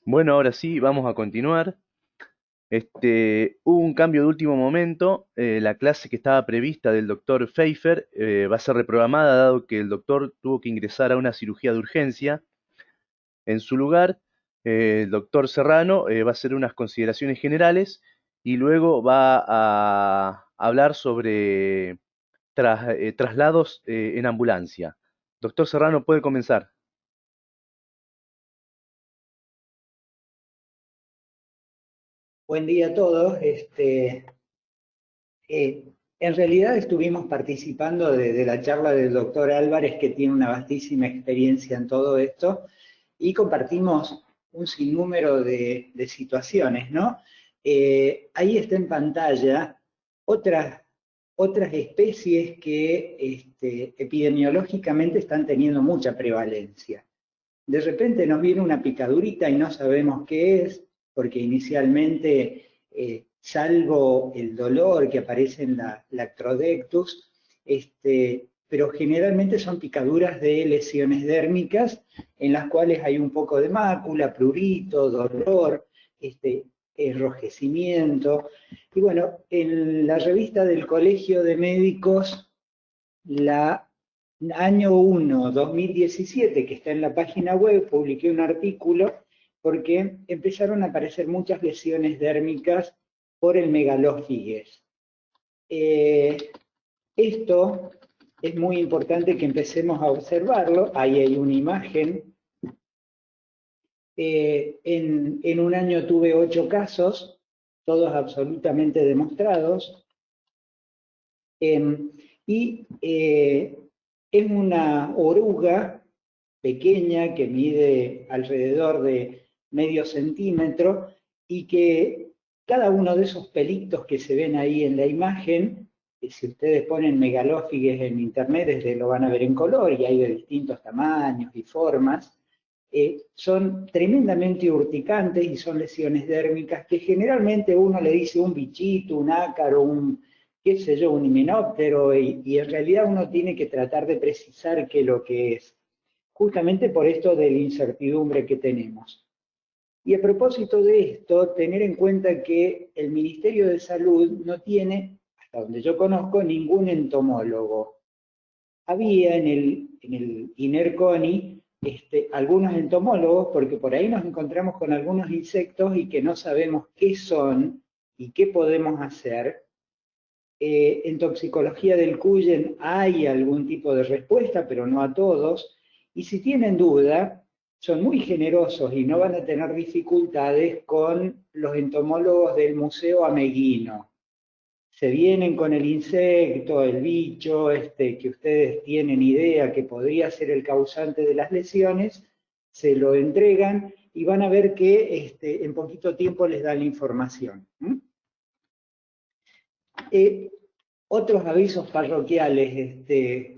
Bueno, ahora sí, vamos a continuar. Hubo un cambio de último momento. La clase que estaba prevista del doctor Pfeiffer va a ser reprogramada dado que el doctor tuvo que ingresar a una cirugía de urgencia. En su lugar, el doctor Serrano va a hacer unas consideraciones generales y luego va a hablar sobre traslados en ambulancia. Doctor Serrano, puede comenzar. Buen día a todos. En realidad estuvimos participando de la charla del doctor Álvarez, que tiene una vastísima experiencia en todo esto, y compartimos un sinnúmero de situaciones, ¿no? Ahí está en pantalla otras, otras especies que epidemiológicamente están teniendo mucha prevalencia. De repente nos viene una picadurita y no sabemos qué es, porque inicialmente, salvo el dolor que aparece en la Lactrodectus, pero generalmente son picaduras de lesiones dérmicas en las cuales hay un poco de mácula, prurito, dolor, enrojecimiento. Y bueno, en la revista del Colegio de Médicos, la año 1, 2017, que está en la página web, publiqué un artículo porque empezaron a aparecer muchas lesiones dérmicas por el megalófiges. Eh, Esto es muy importante que empecemos a observarlo. Ahí hay una imagen. En un año tuve 8 casos, todos absolutamente demostrados. Y es una oruga pequeña que mide alrededor de medio centímetro y que cada uno de esos pelitos que se ven ahí en la imagen, que si ustedes ponen megalófiges en internet, lo van a ver en color y hay de distintos tamaños y formas. Son tremendamente urticantes y son lesiones dérmicas que generalmente uno le dice un bichito, un ácaro, qué sé yo, un himenóptero, y en realidad uno tiene que tratar de precisar qué es lo que es, justamente por esto de la incertidumbre que tenemos. Y a propósito de esto, tener en cuenta que el Ministerio de Salud no tiene, hasta donde yo conozco, ningún entomólogo. Había en el INERCONI algunos entomólogos, porque por ahí nos encontramos con algunos insectos y que no sabemos qué son y qué podemos hacer. En toxicología del Cuyen hay algún tipo de respuesta, pero no a todos. Y si tienen duda, son muy generosos y no van a tener dificultades con los entomólogos del Museo Ameguino. Se vienen con el insecto, el bicho, que ustedes tienen idea que podría ser el causante de las lesiones, se lo entregan y van a ver que en poquito tiempo les dan la información. Eh, Otros avisos parroquiales,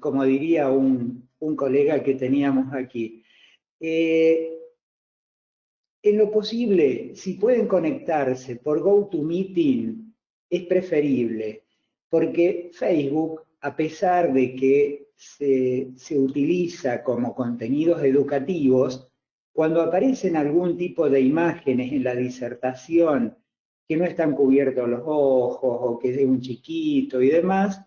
como diría un colega que teníamos aquí. Eh, en lo posible, si pueden conectarse por GoToMeeting, es preferible, porque Facebook, a pesar de que se utiliza como contenidos educativos, cuando aparecen algún tipo de imágenes en la disertación que no están cubiertos los ojos o que es de un chiquito y demás,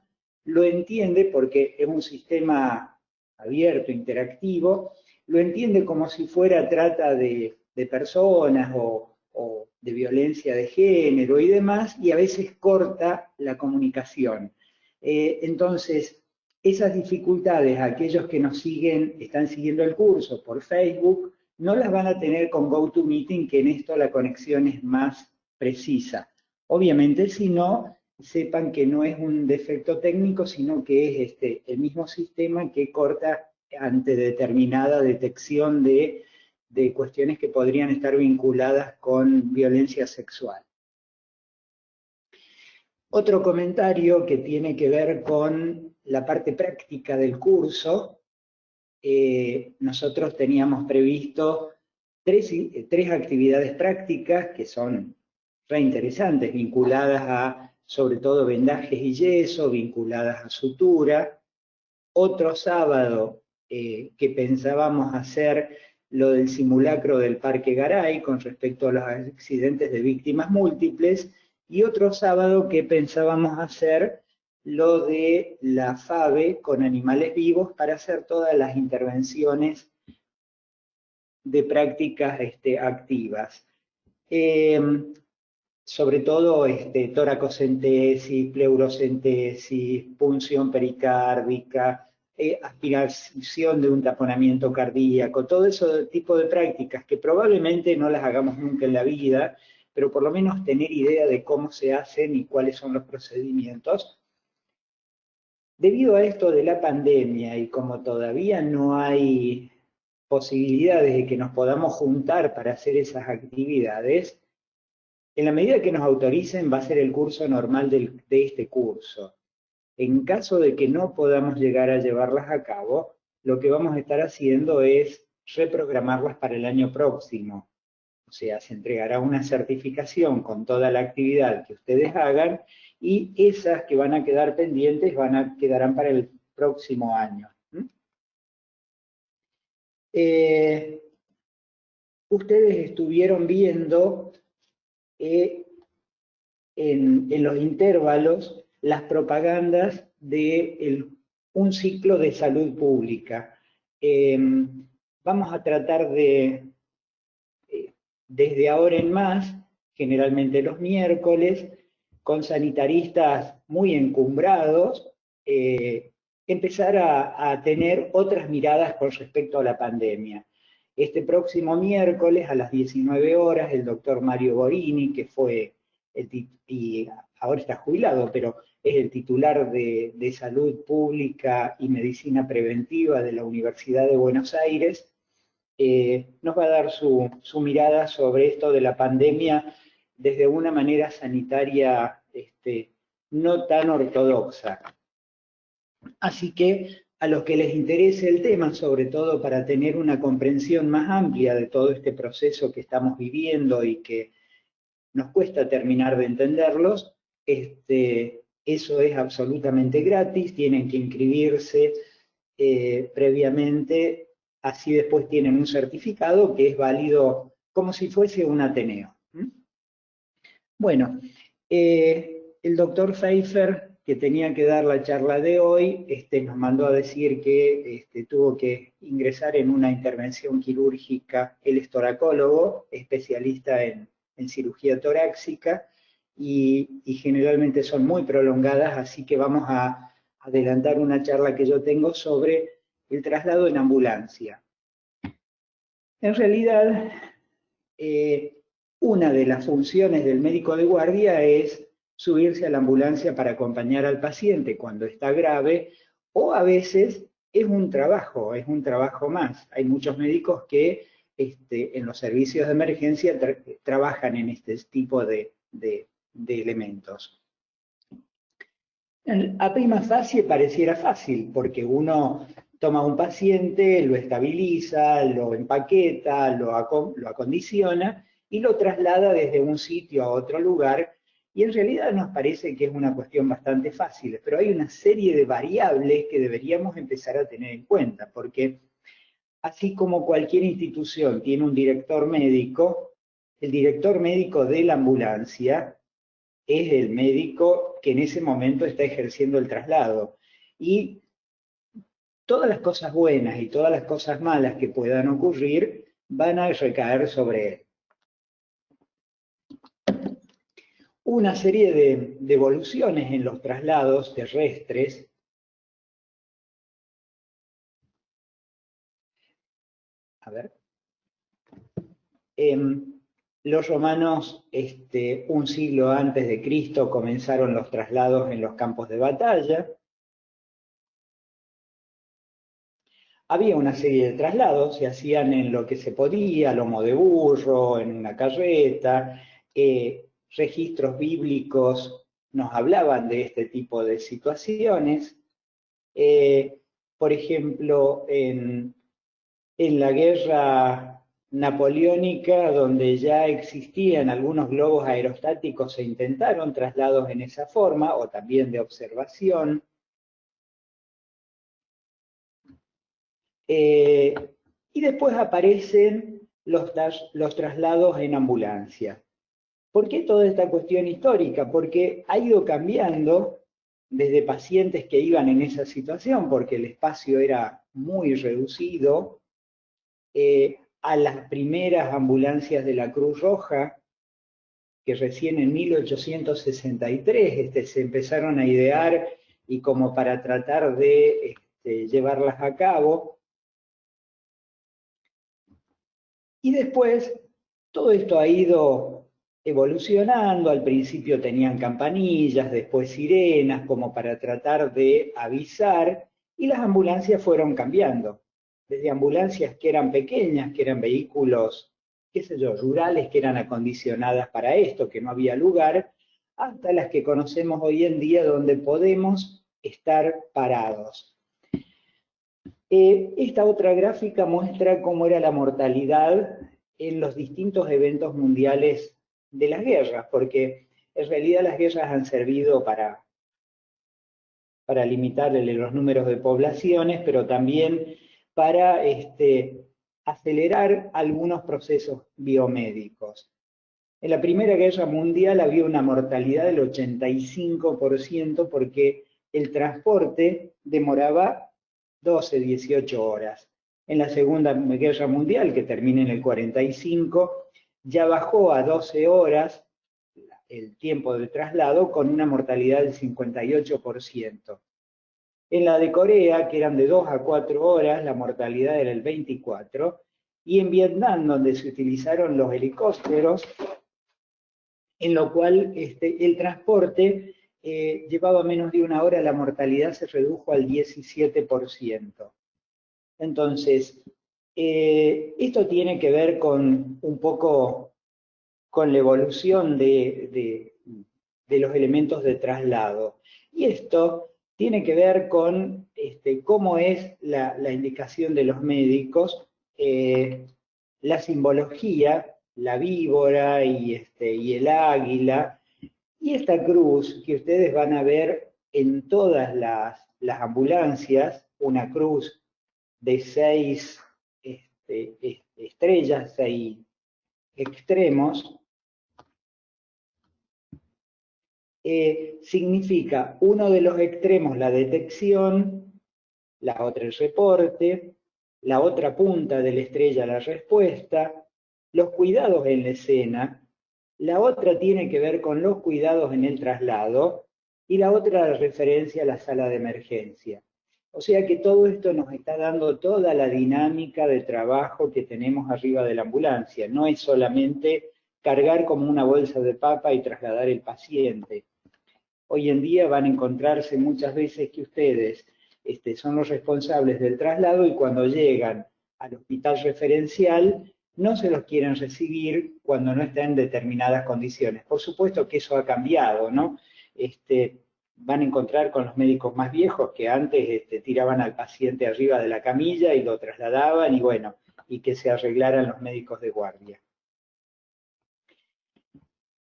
lo entiende porque es un sistema abierto, interactivo, lo entiende como si fuera trata de personas o de violencia de género y demás, y a veces corta la comunicación. Entonces, esas dificultades, aquellos que nos siguen, están siguiendo el curso por Facebook, no las van a tener con GoToMeeting, que en esto la conexión es más precisa. Obviamente, si no, sepan que no es un defecto técnico, sino que es el mismo sistema que corta ante determinada detección de cuestiones que podrían estar vinculadas con violencia sexual. Otro comentario que tiene que ver con la parte práctica del curso. Nosotros teníamos previsto tres actividades prácticas que son re interesantes, vinculadas a, sobre todo, vendajes y yeso, vinculadas a sutura. Otro sábado que pensábamos hacer lo del simulacro del Parque Garay con respecto a los accidentes de víctimas múltiples, y otro sábado que pensábamos hacer lo de la FAVE con animales vivos para hacer todas las intervenciones de prácticas activas. Sobre todo toracocentesis, pleurocentesis, punción pericárdica, aspiración de un taponamiento cardíaco, todo ese tipo de prácticas que probablemente no las hagamos nunca en la vida, pero por lo menos tener idea de cómo se hacen y cuáles son los procedimientos. Debido a esto de la pandemia y como todavía no hay posibilidades de que nos podamos juntar para hacer esas actividades, en la medida que nos autoricen va a ser el curso normal de este curso. En caso de que no podamos llegar a llevarlas a cabo, lo que vamos a estar haciendo es reprogramarlas para el año próximo. O sea, se entregará una certificación con toda la actividad que ustedes hagan y esas que van a quedar pendientes quedarán para el próximo año. Ustedes estuvieron viendo en los intervalos las propagandas de un ciclo de salud pública. Vamos a tratar de, desde ahora en más, generalmente los miércoles, con sanitaristas muy encumbrados, empezar a tener otras miradas con respecto a la pandemia. Este próximo miércoles a las 19 horas, el doctor Mario Borini, que fue y ahora está jubilado, pero es el titular de Salud Pública y Medicina Preventiva de la Universidad de Buenos Aires, nos va a dar su mirada sobre esto de la pandemia desde una manera sanitaria no tan ortodoxa. Así que a los que les interese el tema, sobre todo para tener una comprensión más amplia de todo este proceso que estamos viviendo y que nos cuesta terminar de entenderlos, eso es absolutamente gratis, tienen que inscribirse previamente, así después tienen un certificado que es válido como si fuese un Ateneo. Bueno, el doctor Pfeiffer, que tenía que dar la charla de hoy, nos mandó a decir que tuvo que ingresar en una intervención quirúrgica. Él es toracólogo, especialista en cirugía torácica, y generalmente son muy prolongadas, así que vamos a adelantar una charla que yo tengo sobre el traslado en ambulancia. En realidad, una de las funciones del médico de guardia es subirse a la ambulancia para acompañar al paciente cuando está grave, o a veces es un trabajo más. Hay muchos médicos que en los servicios de emergencia trabajan en este tipo de elementos. A prima facie pareciera fácil, porque uno toma un paciente, lo estabiliza, lo empaqueta, lo acondiciona y lo traslada desde un sitio a otro lugar, y en realidad nos parece que es una cuestión bastante fácil, pero hay una serie de variables que deberíamos empezar a tener en cuenta, porque así como cualquier institución tiene un director médico, el director médico de la ambulancia es el médico que en ese momento está ejerciendo el traslado. Y todas las cosas buenas y todas las cosas malas que puedan ocurrir van a recaer sobre él. Una serie de evoluciones en los traslados terrestres. A ver. Los romanos, un siglo antes de Cristo, comenzaron los traslados en los campos de batalla. Había una serie de traslados, se hacían en lo que se podía, lomo de burro, en una carreta. Registros bíblicos nos hablaban de este tipo de situaciones. Por ejemplo, en la guerra napoleónica, donde ya existían algunos globos aerostáticos, se intentaron traslados en esa forma, o también de observación. Y después aparecen los traslados en ambulancia. ¿Por qué toda esta cuestión histórica? Porque ha ido cambiando desde pacientes que iban en esa situación, porque el espacio era muy reducido, a las primeras ambulancias de la Cruz Roja, que recién en 1863 se empezaron a idear y como para tratar de llevarlas a cabo. Y después todo esto ha ido evolucionando. Al principio tenían campanillas, después sirenas, como para tratar de avisar, y las ambulancias fueron cambiando. Desde ambulancias que eran pequeñas, que eran vehículos, qué sé yo, rurales, que eran acondicionadas para esto, que no había lugar, hasta las que conocemos hoy en día, donde podemos estar parados. Esta otra gráfica muestra cómo era la mortalidad en los distintos eventos mundiales de las guerras, porque en realidad las guerras han servido para limitar los números de poblaciones, pero también para acelerar algunos procesos biomédicos. En la Primera Guerra Mundial había una mortalidad del 85% porque el transporte demoraba 12, 18 horas. En la Segunda Guerra Mundial, que termina en el 45, ya bajó a 12 horas el tiempo de traslado con una mortalidad del 58%. En la de Corea, que eran de 2 a 4 horas, la mortalidad era el 24%, y en Vietnam, donde se utilizaron los helicópteros, en lo cual el transporte llevaba menos de una hora, la mortalidad se redujo al 17%. Entonces, esto tiene que ver con un poco con la evolución de los elementos de traslado. Y esto tiene que ver con cómo es la indicación de los médicos, la simbología, la víbora y el águila, y esta cruz que ustedes van a ver en todas las ambulancias, una cruz de 6 estrellas, 6 extremos, significa uno de los extremos la detección, la otra el reporte, la otra punta de la estrella la respuesta, los cuidados en la escena, la otra tiene que ver con los cuidados en el traslado y la otra la referencia a la sala de emergencia. O sea que todo esto nos está dando toda la dinámica de trabajo que tenemos arriba de la ambulancia. No es solamente cargar como una bolsa de papa y trasladar el paciente. Hoy en día van a encontrarse muchas veces que ustedes son los responsables del traslado y cuando llegan al hospital referencial no se los quieren recibir cuando no están en determinadas condiciones. Por supuesto que eso ha cambiado, ¿no? Van a encontrar con los médicos más viejos que antes tiraban al paciente arriba de la camilla y lo trasladaban y bueno, y que se arreglaran los médicos de guardia.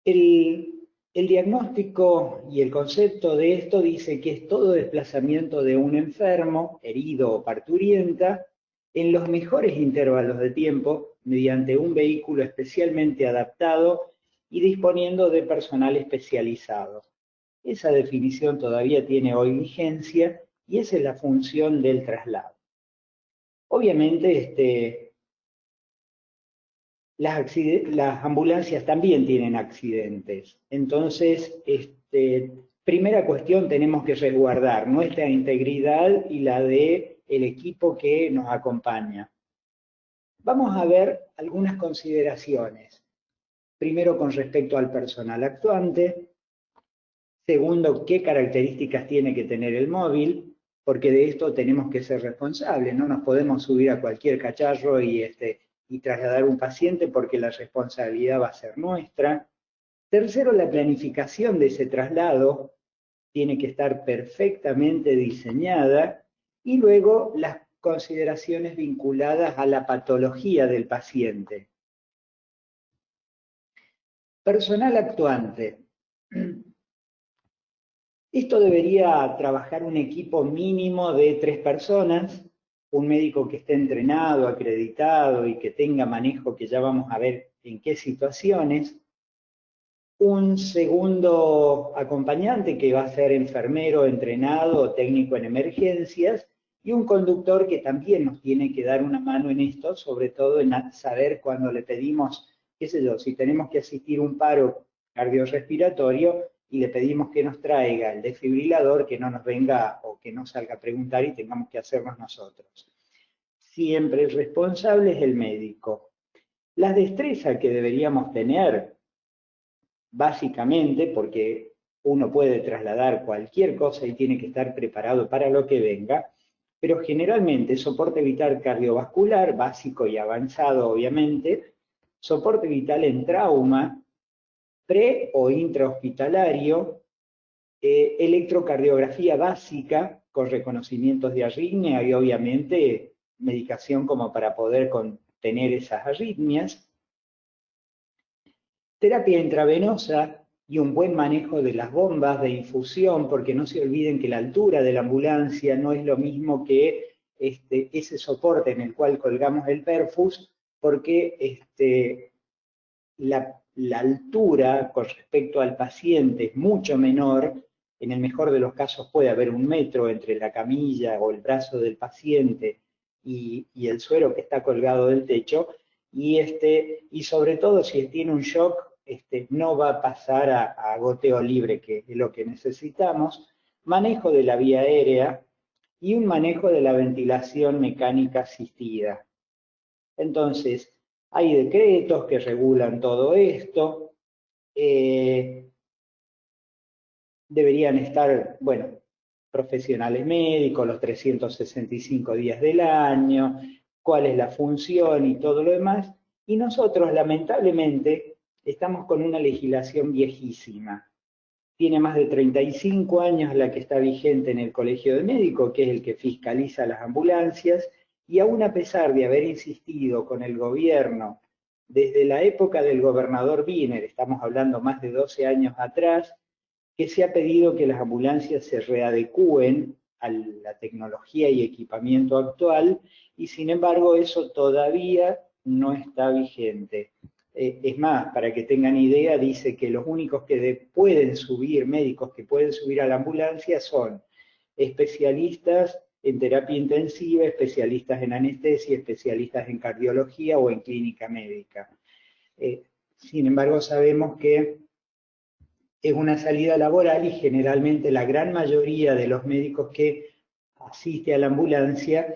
El diagnóstico y el concepto de esto dice que es todo desplazamiento de un enfermo, herido o parturienta, en los mejores intervalos de tiempo, mediante un vehículo especialmente adaptado y disponiendo de personal especializado. Esa definición todavía tiene hoy vigencia y esa es la función del traslado. Obviamente, las ambulancias también tienen accidentes. Entonces, primera cuestión, tenemos que resguardar nuestra integridad y la del equipo que nos acompaña. Vamos a ver algunas consideraciones. Primero, con respecto al personal actuante. Segundo, qué características tiene que tener el móvil, porque de esto tenemos que ser responsables. No nos podemos subir a cualquier cacharro y trasladar un paciente porque la responsabilidad va a ser nuestra. Tercero, la planificación de ese traslado tiene que estar perfectamente diseñada. Y luego, las consideraciones vinculadas a la patología del paciente. Personal actuante. Esto debería trabajar un equipo mínimo de 3 personas, un médico que esté entrenado, acreditado y que tenga manejo, que ya vamos a ver en qué situaciones. Un segundo acompañante que va a ser enfermero entrenado o técnico en emergencias, y un conductor que también nos tiene que dar una mano en esto, sobre todo en saber cuando le pedimos, qué sé yo, si tenemos que asistir a un paro cardiorrespiratorio y le pedimos que nos traiga el desfibrilador, que no nos venga o que no salga a preguntar y tengamos que hacernos nosotros. Siempre el responsable es el médico. Las destrezas que deberíamos tener, básicamente, porque uno puede trasladar cualquier cosa y tiene que estar preparado para lo que venga, pero generalmente soporte vital cardiovascular, básico y avanzado obviamente, soporte vital en trauma, pre o intrahospitalario, electrocardiografía básica con reconocimientos de arritmia y obviamente medicación como para poder contener esas arritmias, terapia intravenosa y un buen manejo de las bombas de infusión, porque no se olviden que la altura de la ambulancia no es lo mismo que ese soporte en el cual colgamos el perfus, porque la altura con respecto al paciente es mucho menor. En el mejor de los casos puede haber 1 metro entre la camilla o el brazo del paciente y el suero que está colgado del techo, y sobre todo si tiene un shock, no va a pasar a goteo libre, que es lo que necesitamos, manejo de la vía aérea y un manejo de la ventilación mecánica asistida. Entonces, hay decretos que regulan todo esto, deberían estar, bueno, profesionales médicos, los 365 días del año, cuál es la función y todo lo demás. Y nosotros, lamentablemente, estamos con una legislación viejísima. Tiene más de 35 años la que está vigente en el Colegio de Médicos, que es el que fiscaliza las ambulancias, y aún a pesar de haber insistido con el gobierno desde la época del gobernador Wiener, estamos hablando más de 12 años atrás, que se ha pedido que las ambulancias se readecúen a la tecnología y equipamiento actual, y sin embargo eso todavía no está vigente. Es más, para que tengan idea, dice que los únicos que pueden subir, médicos que pueden subir a la ambulancia son especialistas en terapia intensiva, especialistas en anestesia, especialistas en cardiología o en clínica médica. Sin embargo, sabemos que es una salida laboral y generalmente la gran mayoría de los médicos que asiste a la ambulancia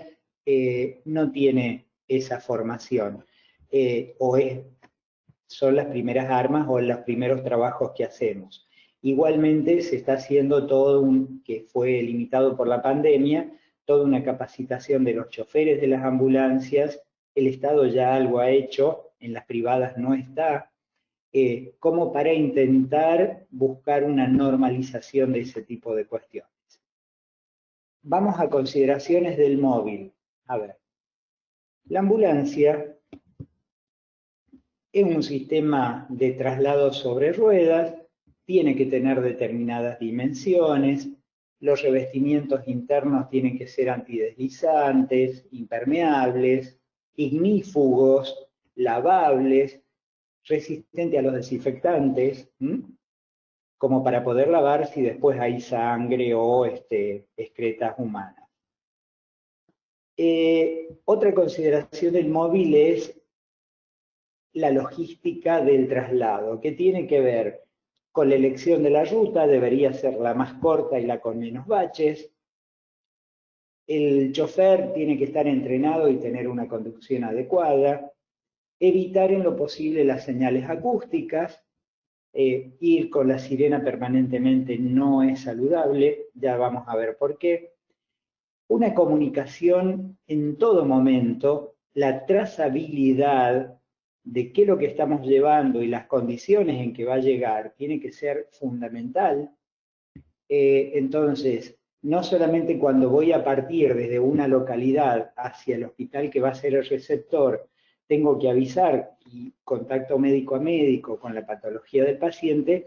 no tiene esa formación, o son las primeras armas o los primeros trabajos que hacemos. Igualmente se está haciendo todo que fue limitado por la pandemia, toda una capacitación de los choferes de las ambulancias. El Estado ya algo ha hecho, en las privadas no está, como para intentar buscar una normalización de ese tipo de cuestiones. Vamos a consideraciones del móvil. A ver, la ambulancia es un sistema de traslado sobre ruedas, tiene que tener determinadas dimensiones, los revestimientos internos tienen que ser antideslizantes, impermeables, ignífugos, lavables, resistente a los desinfectantes, como para poder lavar si después hay sangre o excretas humanas. Otra consideración del móvil es la logística del traslado, que tiene que ver con la elección de la ruta, debería ser la más corta y la con menos baches. El chofer tiene que estar entrenado y tener una conducción adecuada. Evitar en lo posible las señales acústicas. Ir con la sirena permanentemente no es saludable, ya vamos a ver por qué. Una comunicación en todo momento, la trazabilidad de qué es lo que estamos llevando y las condiciones en que va a llegar, tiene que ser fundamental. Entonces, no solamente cuando voy a partir desde una localidad hacia el hospital que va a ser el receptor, tengo que avisar y contacto médico a médico con la patología del paciente,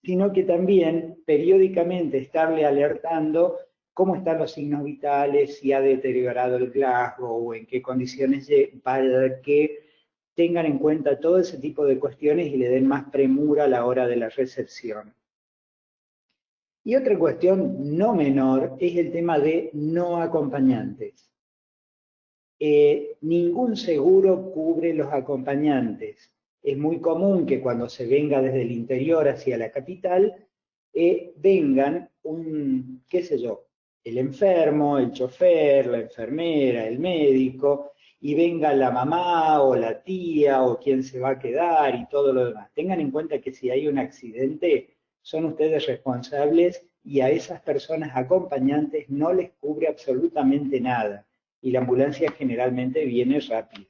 sino que también periódicamente estarle alertando cómo están los signos vitales, si ha deteriorado el Glasgow o en qué condiciones, para que tengan en cuenta todo ese tipo de cuestiones y le den más premura a la hora de la recepción. Y otra cuestión no menor es el tema de no acompañantes. Ningún seguro cubre los acompañantes. Es muy común que cuando se venga desde el interior hacia la capital, vengan qué sé yo, el enfermo, el chofer, la enfermera, el médico, y venga la mamá o la tía o quien se va a quedar y todo lo demás. Tengan en cuenta que si hay un accidente, son ustedes responsables y a esas personas acompañantes no les cubre absolutamente nada y la ambulancia generalmente viene rápida.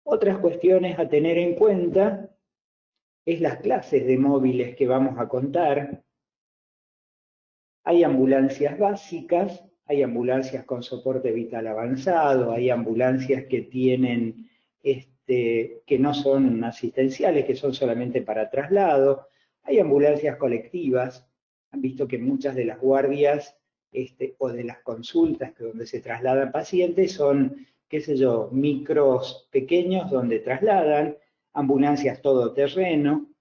Otras cuestiones a tener en cuenta es las clases de móviles que vamos a contar. Hay ambulancias básicas, hay ambulancias con soporte vital avanzado, hay ambulancias que tienen, que no son asistenciales, que son solamente para traslado, hay ambulancias colectivas. Han visto que muchas de las guardias o de las consultas donde se trasladan pacientes son, qué sé yo, micros pequeños donde trasladan, ambulancias todoterreno,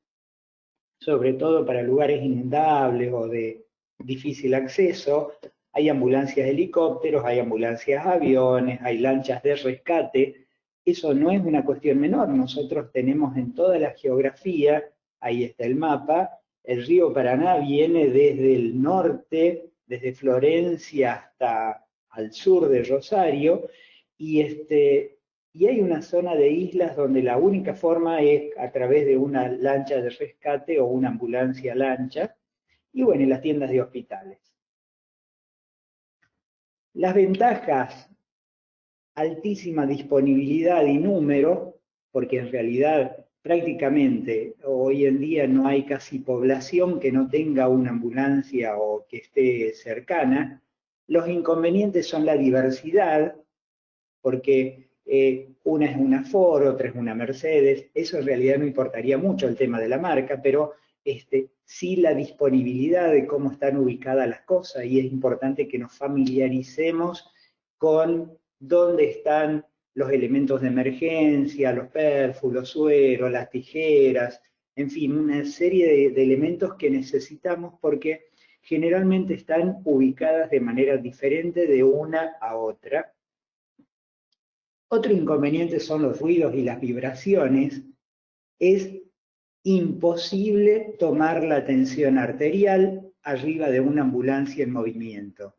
sobre todo para lugares inundables o de difícil acceso. Hay ambulancias helicópteros, hay ambulancias aviones, hay lanchas de rescate. Eso no es una cuestión menor. Nosotros tenemos en toda la geografía, ahí está el mapa, el río Paraná viene desde el norte, desde Florencia hasta al sur de Rosario, y y hay una zona de islas donde la única forma es a través de una lancha de rescate o una ambulancia lancha, y bueno, y las tiendas de hospitales. Las ventajas, altísima disponibilidad y número, porque en realidad prácticamente hoy en día no hay casi población que no tenga una ambulancia o que esté cercana. Los inconvenientes son la diversidad, porque una es una Ford, otra es una Mercedes. Eso en realidad no importaría mucho el tema de la marca, pero sí la disponibilidad de cómo están ubicadas las cosas, y es importante que nos familiaricemos con dónde están los elementos de emergencia, los perfus, los sueros, las tijeras, en fin, una serie de elementos que necesitamos porque generalmente están ubicadas de manera diferente de una a otra. Otro inconveniente son los ruidos y las vibraciones. Es imposible tomar la tensión arterial arriba de una ambulancia en movimiento.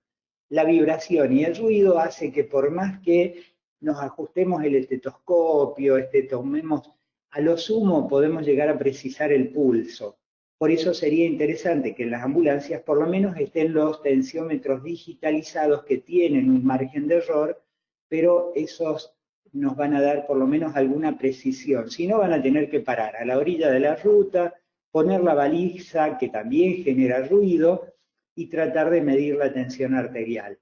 La vibración y el ruido hace que por más que nos ajustemos el estetoscopio, tomemos, a lo sumo podemos llegar a precisar el pulso. Por eso sería interesante que en las ambulancias por lo menos estén los tensiómetros digitalizados que tienen un margen de error, pero esos nos van a dar por lo menos alguna precisión. Si no, van a tener que parar a la orilla de la ruta, poner la baliza, que también genera ruido, y tratar de medir la tensión arterial.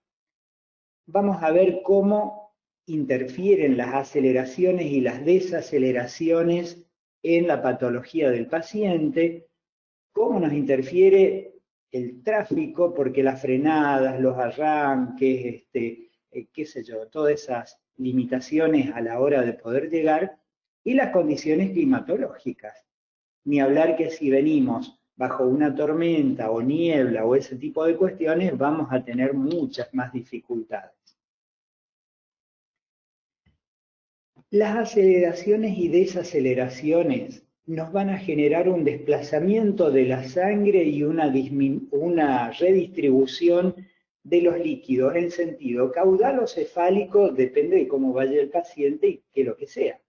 Vamos a ver cómo interfieren las aceleraciones y las desaceleraciones en la patología del paciente, cómo nos interfiere el tráfico, porque las frenadas, los arranques, qué sé yo, todas esas limitaciones a la hora de poder llegar, y las condiciones climatológicas. Ni hablar que si venimos bajo una tormenta o niebla o ese tipo de cuestiones, vamos a tener muchas más dificultades. Las aceleraciones y desaceleraciones nos van a generar un desplazamiento de la sangre y una redistribución de los líquidos en sentido caudal o cefálico, depende de cómo vaya el paciente y qué lo que sea.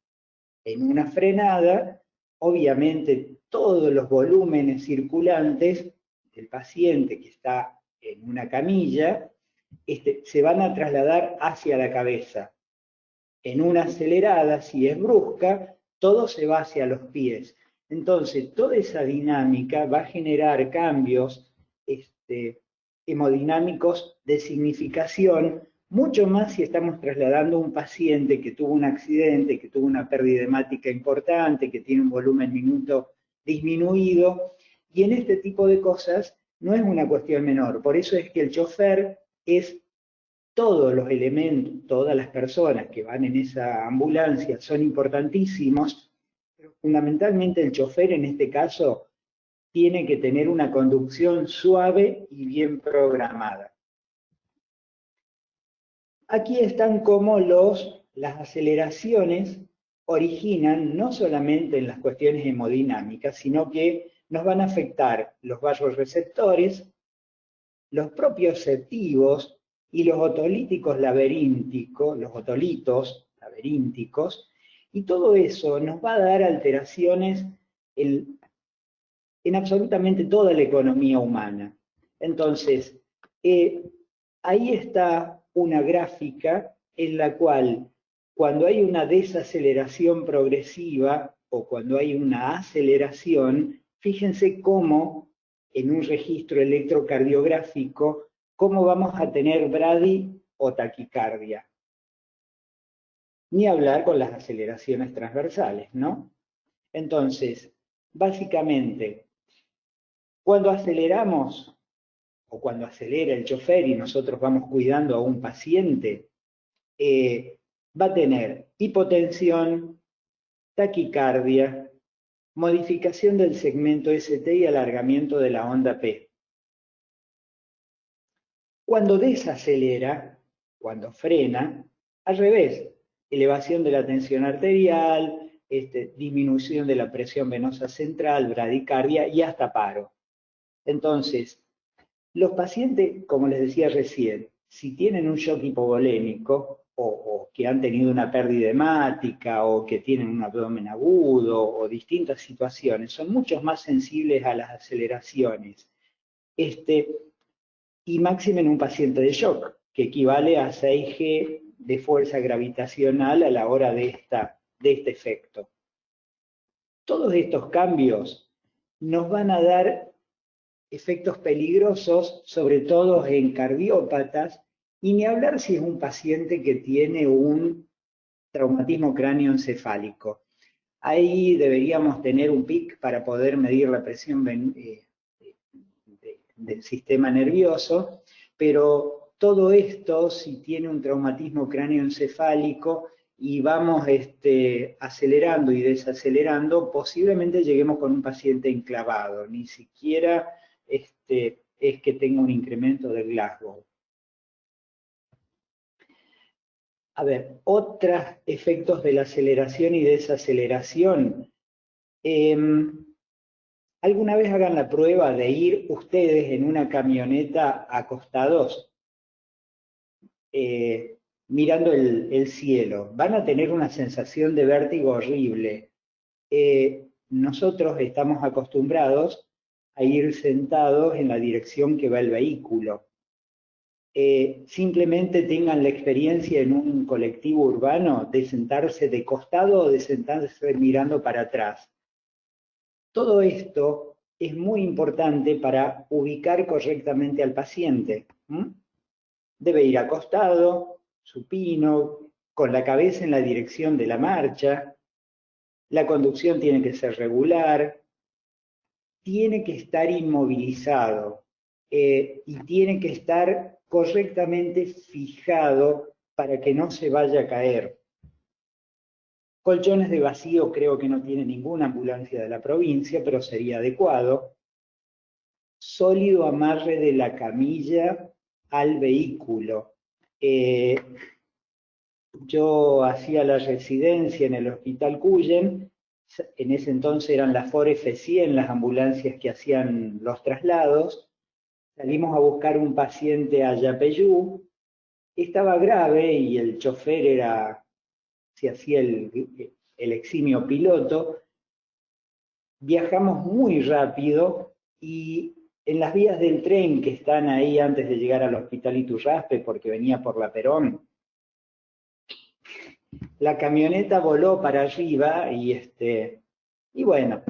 En una frenada, obviamente todos los volúmenes circulantes del paciente que está en una camilla se van a trasladar hacia la cabeza. En una acelerada, si es brusca, todo se va hacia los pies. Entonces, toda esa dinámica va a generar cambios hemodinámicos de significación, mucho más si estamos trasladando a un paciente que tuvo un accidente, que tuvo una pérdida hemática importante, que tiene un volumen minuto disminuido, y en este tipo de cosas no es una cuestión menor. Por eso es que el chofer es todos los elementos, todas las personas que van en esa ambulancia son importantísimos, pero fundamentalmente el chofer en este caso tiene que tener una conducción suave y bien programada. Aquí están cómo las aceleraciones originan no solamente en las cuestiones hemodinámicas, sino que nos van a afectar los vasoreceptores, los propioceptivos y los otolíticos laberínticos, los otolitos laberínticos, y todo eso nos va a dar alteraciones en absolutamente toda la economía humana. Entonces, ahí está una gráfica en la cual cuando hay una desaceleración progresiva o cuando hay una aceleración, fíjense cómo en un registro electrocardiográfico, cómo vamos a tener brady o taquicardia. Ni hablar con las aceleraciones transversales, ¿no? Entonces, básicamente, cuando aceleramos o cuando acelera el chofer y nosotros vamos cuidando a un paciente, va a tener hipotensión, taquicardia, modificación del segmento ST y alargamiento de la onda P. Cuando desacelera, cuando frena, al revés, elevación de la tensión arterial, disminución de la presión venosa central, bradicardia y hasta paro. Entonces, los pacientes, como les decía recién, si tienen un shock hipovolémico o que han tenido una pérdida hemática o que tienen un abdomen agudo o distintas situaciones, son mucho más sensibles a las aceleraciones. Y máximo en un paciente de shock, que equivale a 6G de fuerza gravitacional a la hora de este efecto. Todos estos cambios nos van a dar efectos peligrosos, sobre todo en cardiópatas, y ni hablar si es un paciente que tiene un traumatismo cráneoencefálico. Ahí deberíamos tener un PIC para poder medir la presión del sistema nervioso, pero todo esto, si tiene un traumatismo cráneoencefálico y vamos acelerando y desacelerando, posiblemente lleguemos con un paciente enclavado, ni siquiera es que tenga un incremento del Glasgow. A ver, otros efectos de la aceleración y desaceleración. ¿Alguna vez hagan la prueba de ir ustedes en una camioneta acostados, mirando el cielo? Van a tener una sensación de vértigo horrible. Nosotros estamos acostumbrados a ir sentados en la dirección que va el vehículo. Simplemente tengan la experiencia en un colectivo urbano de sentarse de costado o de sentarse mirando para atrás. Todo esto es muy importante para ubicar correctamente al paciente. Debe ir acostado, supino, con la cabeza en la dirección de la marcha. La conducción tiene que ser regular, tiene que estar inmovilizado y tiene que estar correctamente fijado para que no se vaya a caer. Colchones de vacío creo que no tiene ninguna ambulancia de la provincia, pero sería adecuado. Sólido amarre de la camilla al vehículo. Yo hacía la residencia en el Hospital Cuyen, en ese entonces eran las Ford F100 las ambulancias que hacían los traslados. Salimos a buscar un paciente a Yapeyú, estaba grave y el chofer se hacía el eximio piloto. Viajamos muy rápido y en las vías del tren que están ahí antes de llegar al Hospital Iturraspe, porque venía por la Perón, la camioneta voló para arriba y bueno,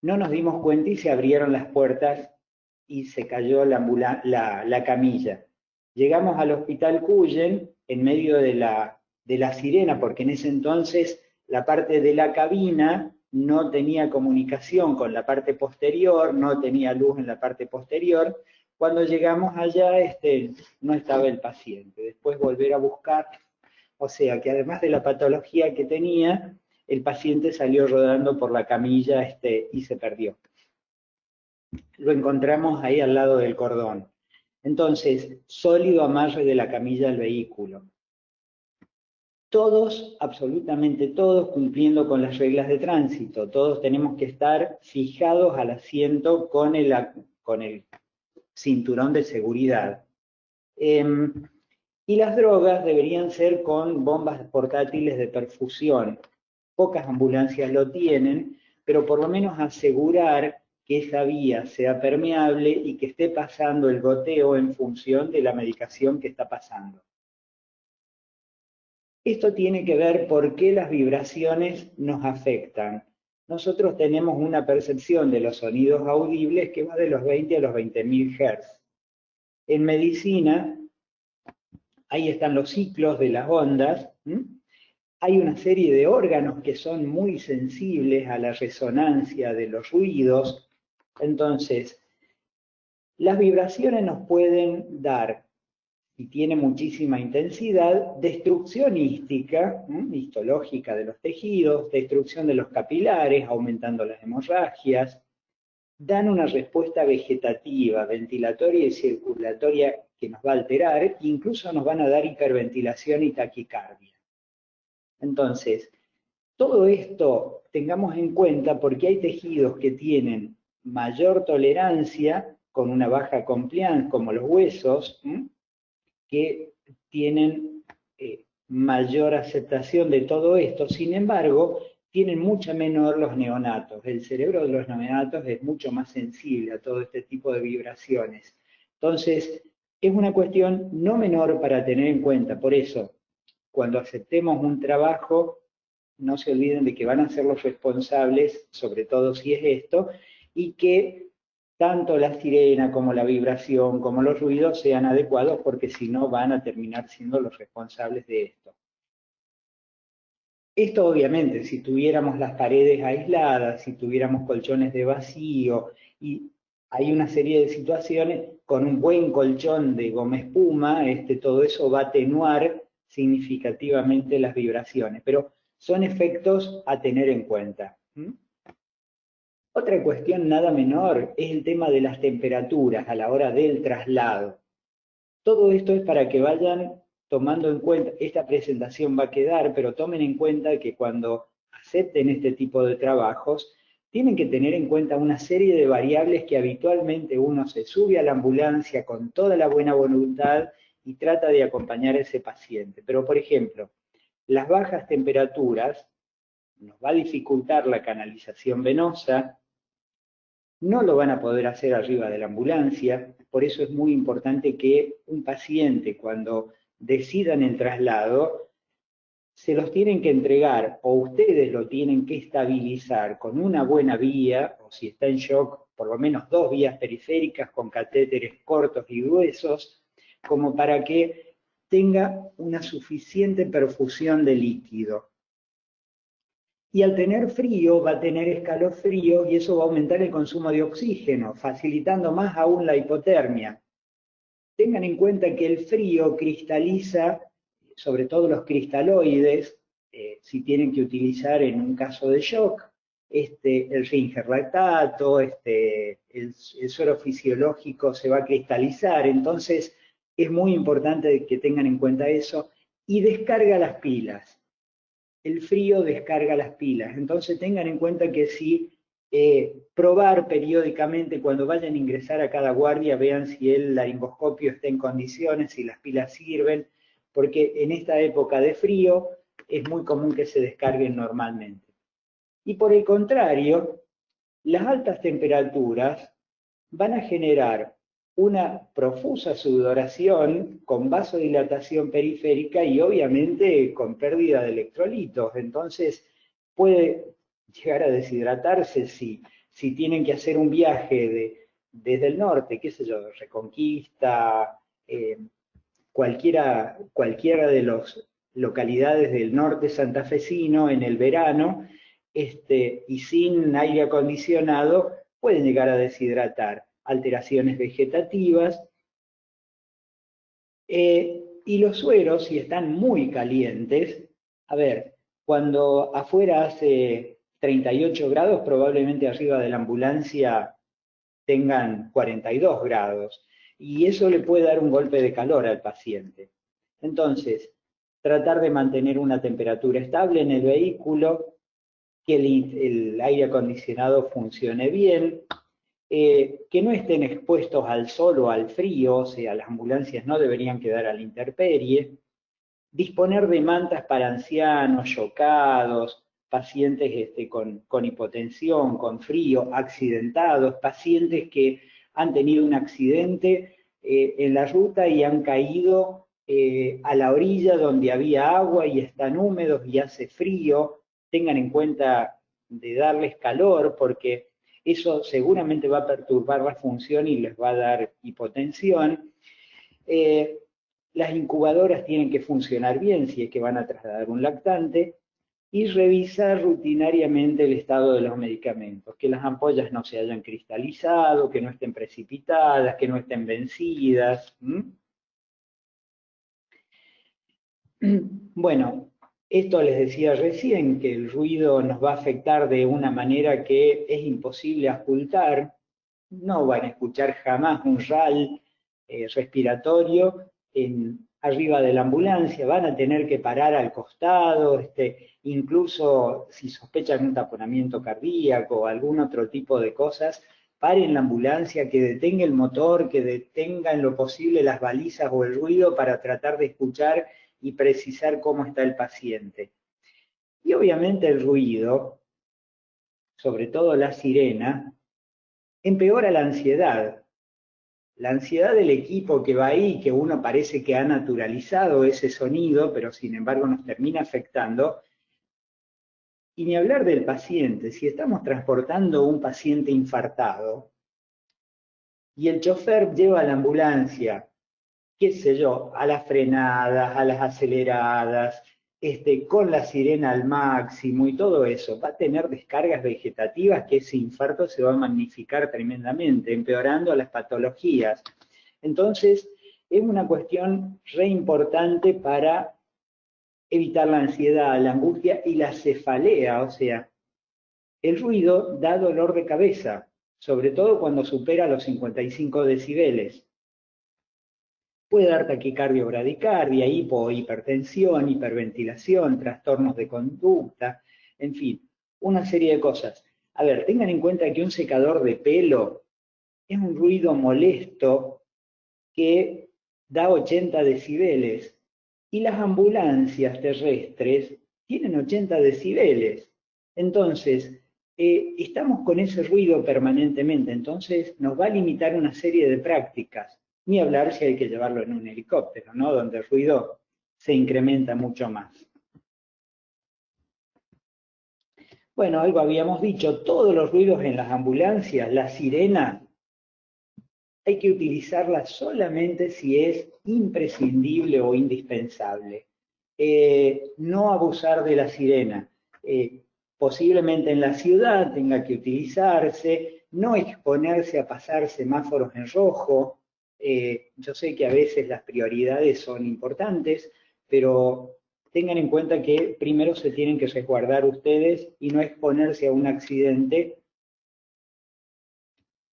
no nos dimos cuenta y se abrieron las puertas y se cayó la camilla. Llegamos al Hospital Cuyen en medio de la sirena, porque en ese entonces la parte de la cabina no tenía comunicación con la parte posterior, no tenía luz en la parte posterior. Cuando llegamos allá, no estaba el paciente. Después volver a buscar, o sea que además de la patología que tenía, el paciente salió rodando por la camilla y se perdió. Lo encontramos ahí al lado del cordón. Entonces, sólido amarre de la camilla al vehículo. Todos, absolutamente todos, cumpliendo con las reglas de tránsito. Todos tenemos que estar fijados al asiento con el cinturón de seguridad. Y las drogas deberían ser con bombas portátiles de perfusión. Pocas ambulancias lo tienen, pero por lo menos asegurar que esa vía sea permeable y que esté pasando el goteo en función de la medicación que está pasando. Esto tiene que ver por qué las vibraciones nos afectan. Nosotros tenemos una percepción de los sonidos audibles que va de los 20 a los 20.000 Hz. En medicina, ahí están los ciclos de las ondas. Hay una serie de órganos que son muy sensibles a la resonancia de los ruidos. Entonces, las vibraciones nos pueden dar, y tiene muchísima intensidad, destrucción histológica de los tejidos, destrucción de los capilares, aumentando las hemorragias, dan una respuesta vegetativa, ventilatoria y circulatoria que nos va a alterar, incluso nos van a dar hiperventilación y taquicardia. Entonces, todo esto tengamos en cuenta porque hay tejidos que tienen mayor tolerancia con una baja compliance, como los huesos, que tienen mayor aceptación de todo esto. Sin embargo, tienen mucha menor los neonatos. El cerebro de los neonatos es mucho más sensible a todo este tipo de vibraciones. Entonces, es una cuestión no menor para tener en cuenta. Por eso, cuando aceptemos un trabajo, no se olviden de que van a ser los responsables, sobre todo si es esto, y que tanto la sirena como la vibración, como los ruidos sean adecuados, porque si no van a terminar siendo los responsables de esto. Esto obviamente, si tuviéramos las paredes aisladas, si tuviéramos colchones de vacío, y hay una serie de situaciones, con un buen colchón de goma espuma, todo eso va a atenuar significativamente las vibraciones, pero son efectos a tener en cuenta. Otra cuestión nada menor es el tema de las temperaturas a la hora del traslado. Todo esto es para que vayan tomando en cuenta, esta presentación va a quedar, pero tomen en cuenta que cuando acepten este tipo de trabajos, tienen que tener en cuenta una serie de variables que habitualmente uno se sube a la ambulancia con toda la buena voluntad y trata de acompañar a ese paciente. Pero, por ejemplo, las bajas temperaturas nos va a dificultar la canalización venosa, no lo van a poder hacer arriba de la ambulancia, por eso es muy importante que un paciente cuando decidan el traslado, se los tienen que entregar o ustedes lo tienen que estabilizar con una buena vía, o si está en shock, por lo menos 2 vías periféricas con catéteres cortos y gruesos, como para que tenga una suficiente perfusión de líquido. Y al tener frío va a tener escalofrío y eso va a aumentar el consumo de oxígeno, facilitando más aún la hipotermia. Tengan en cuenta que el frío cristaliza, sobre todo los cristaloides, si tienen que utilizar en un caso de shock, el Ringer lactato, el suero fisiológico se va a cristalizar, entonces es muy importante que tengan en cuenta eso y descarga las pilas. El frío descarga las pilas. Entonces tengan en cuenta que si probar periódicamente cuando vayan a ingresar a cada guardia, vean si el laringoscopio está en condiciones, si las pilas sirven, porque en esta época de frío es muy común que se descarguen normalmente. Y por el contrario, las altas temperaturas van a generar una profusa sudoración con vasodilatación periférica y obviamente con pérdida de electrolitos. Entonces puede llegar a deshidratarse si tienen que hacer un viaje desde el norte, qué sé yo, Reconquista, cualquiera de las localidades del norte santafesino en el verano, y sin aire acondicionado pueden llegar a deshidratar, alteraciones vegetativas. Y los sueros, si están muy calientes, a ver, cuando afuera hace 38 grados, probablemente arriba de la ambulancia tengan 42 grados, y eso le puede dar un golpe de calor al paciente. Entonces, tratar de mantener una temperatura estable en el vehículo, que el aire acondicionado funcione bien, que no estén expuestos al sol o al frío, o sea, las ambulancias no deberían quedar a la intemperie, disponer de mantas para ancianos, chocados, pacientes con hipotensión, con frío, accidentados, pacientes que han tenido un accidente en la ruta y han caído a la orilla donde había agua y están húmedos y hace frío. Tengan en cuenta de darles calor porque eso seguramente va a perturbar la función y les va a dar hipotensión. Eh, las incubadoras tienen que funcionar bien si es que van a trasladar un lactante y revisar rutinariamente el estado de los medicamentos, que las ampollas no se hayan cristalizado, que no estén precipitadas, que no estén vencidas. Bueno, esto les decía recién, que el ruido nos va a afectar de una manera que es imposible ocultar. No van a escuchar jamás un RAL respiratorio arriba de la ambulancia, van a tener que parar al costado, incluso si sospechan un taponamiento cardíaco o algún otro tipo de cosas, paren la ambulancia, que detenga el motor, que detenga en lo posible las balizas o el ruido para tratar de escuchar y precisar cómo está el paciente. Y obviamente el ruido, sobre todo la sirena, empeora la ansiedad. La ansiedad del equipo que va ahí, que uno parece que ha naturalizado ese sonido, pero sin embargo nos termina afectando. Y ni hablar del paciente, si estamos transportando un paciente infartado y el chofer lleva a la ambulancia, qué sé yo, a las frenadas, a las aceleradas, con la sirena al máximo y todo eso, va a tener descargas vegetativas que ese infarto se va a magnificar tremendamente, empeorando las patologías. Entonces, es una cuestión re importante para evitar la ansiedad, la angustia y la cefalea, o sea, el ruido da dolor de cabeza, sobre todo cuando supera los 55 decibeles. Puede dar taquicardia o bradicardia, hipertensión, hiperventilación, trastornos de conducta, en fin, una serie de cosas. A ver, tengan en cuenta que un secador de pelo es un ruido molesto que da 80 decibeles y las ambulancias terrestres tienen 80 decibeles. Entonces, estamos con ese ruido permanentemente, entonces nos va a limitar una serie de prácticas. Ni hablar si hay que llevarlo en un helicóptero, ¿no? Donde el ruido se incrementa mucho más. Bueno, algo habíamos dicho, todos los ruidos en las ambulancias, la sirena, hay que utilizarla solamente si es imprescindible o indispensable. No abusar de la sirena. Posiblemente en la ciudad tenga que utilizarse, no exponerse a pasar semáforos en rojo. Yo sé que a veces las prioridades son importantes, pero tengan en cuenta que primero se tienen que resguardar ustedes y no exponerse a un accidente,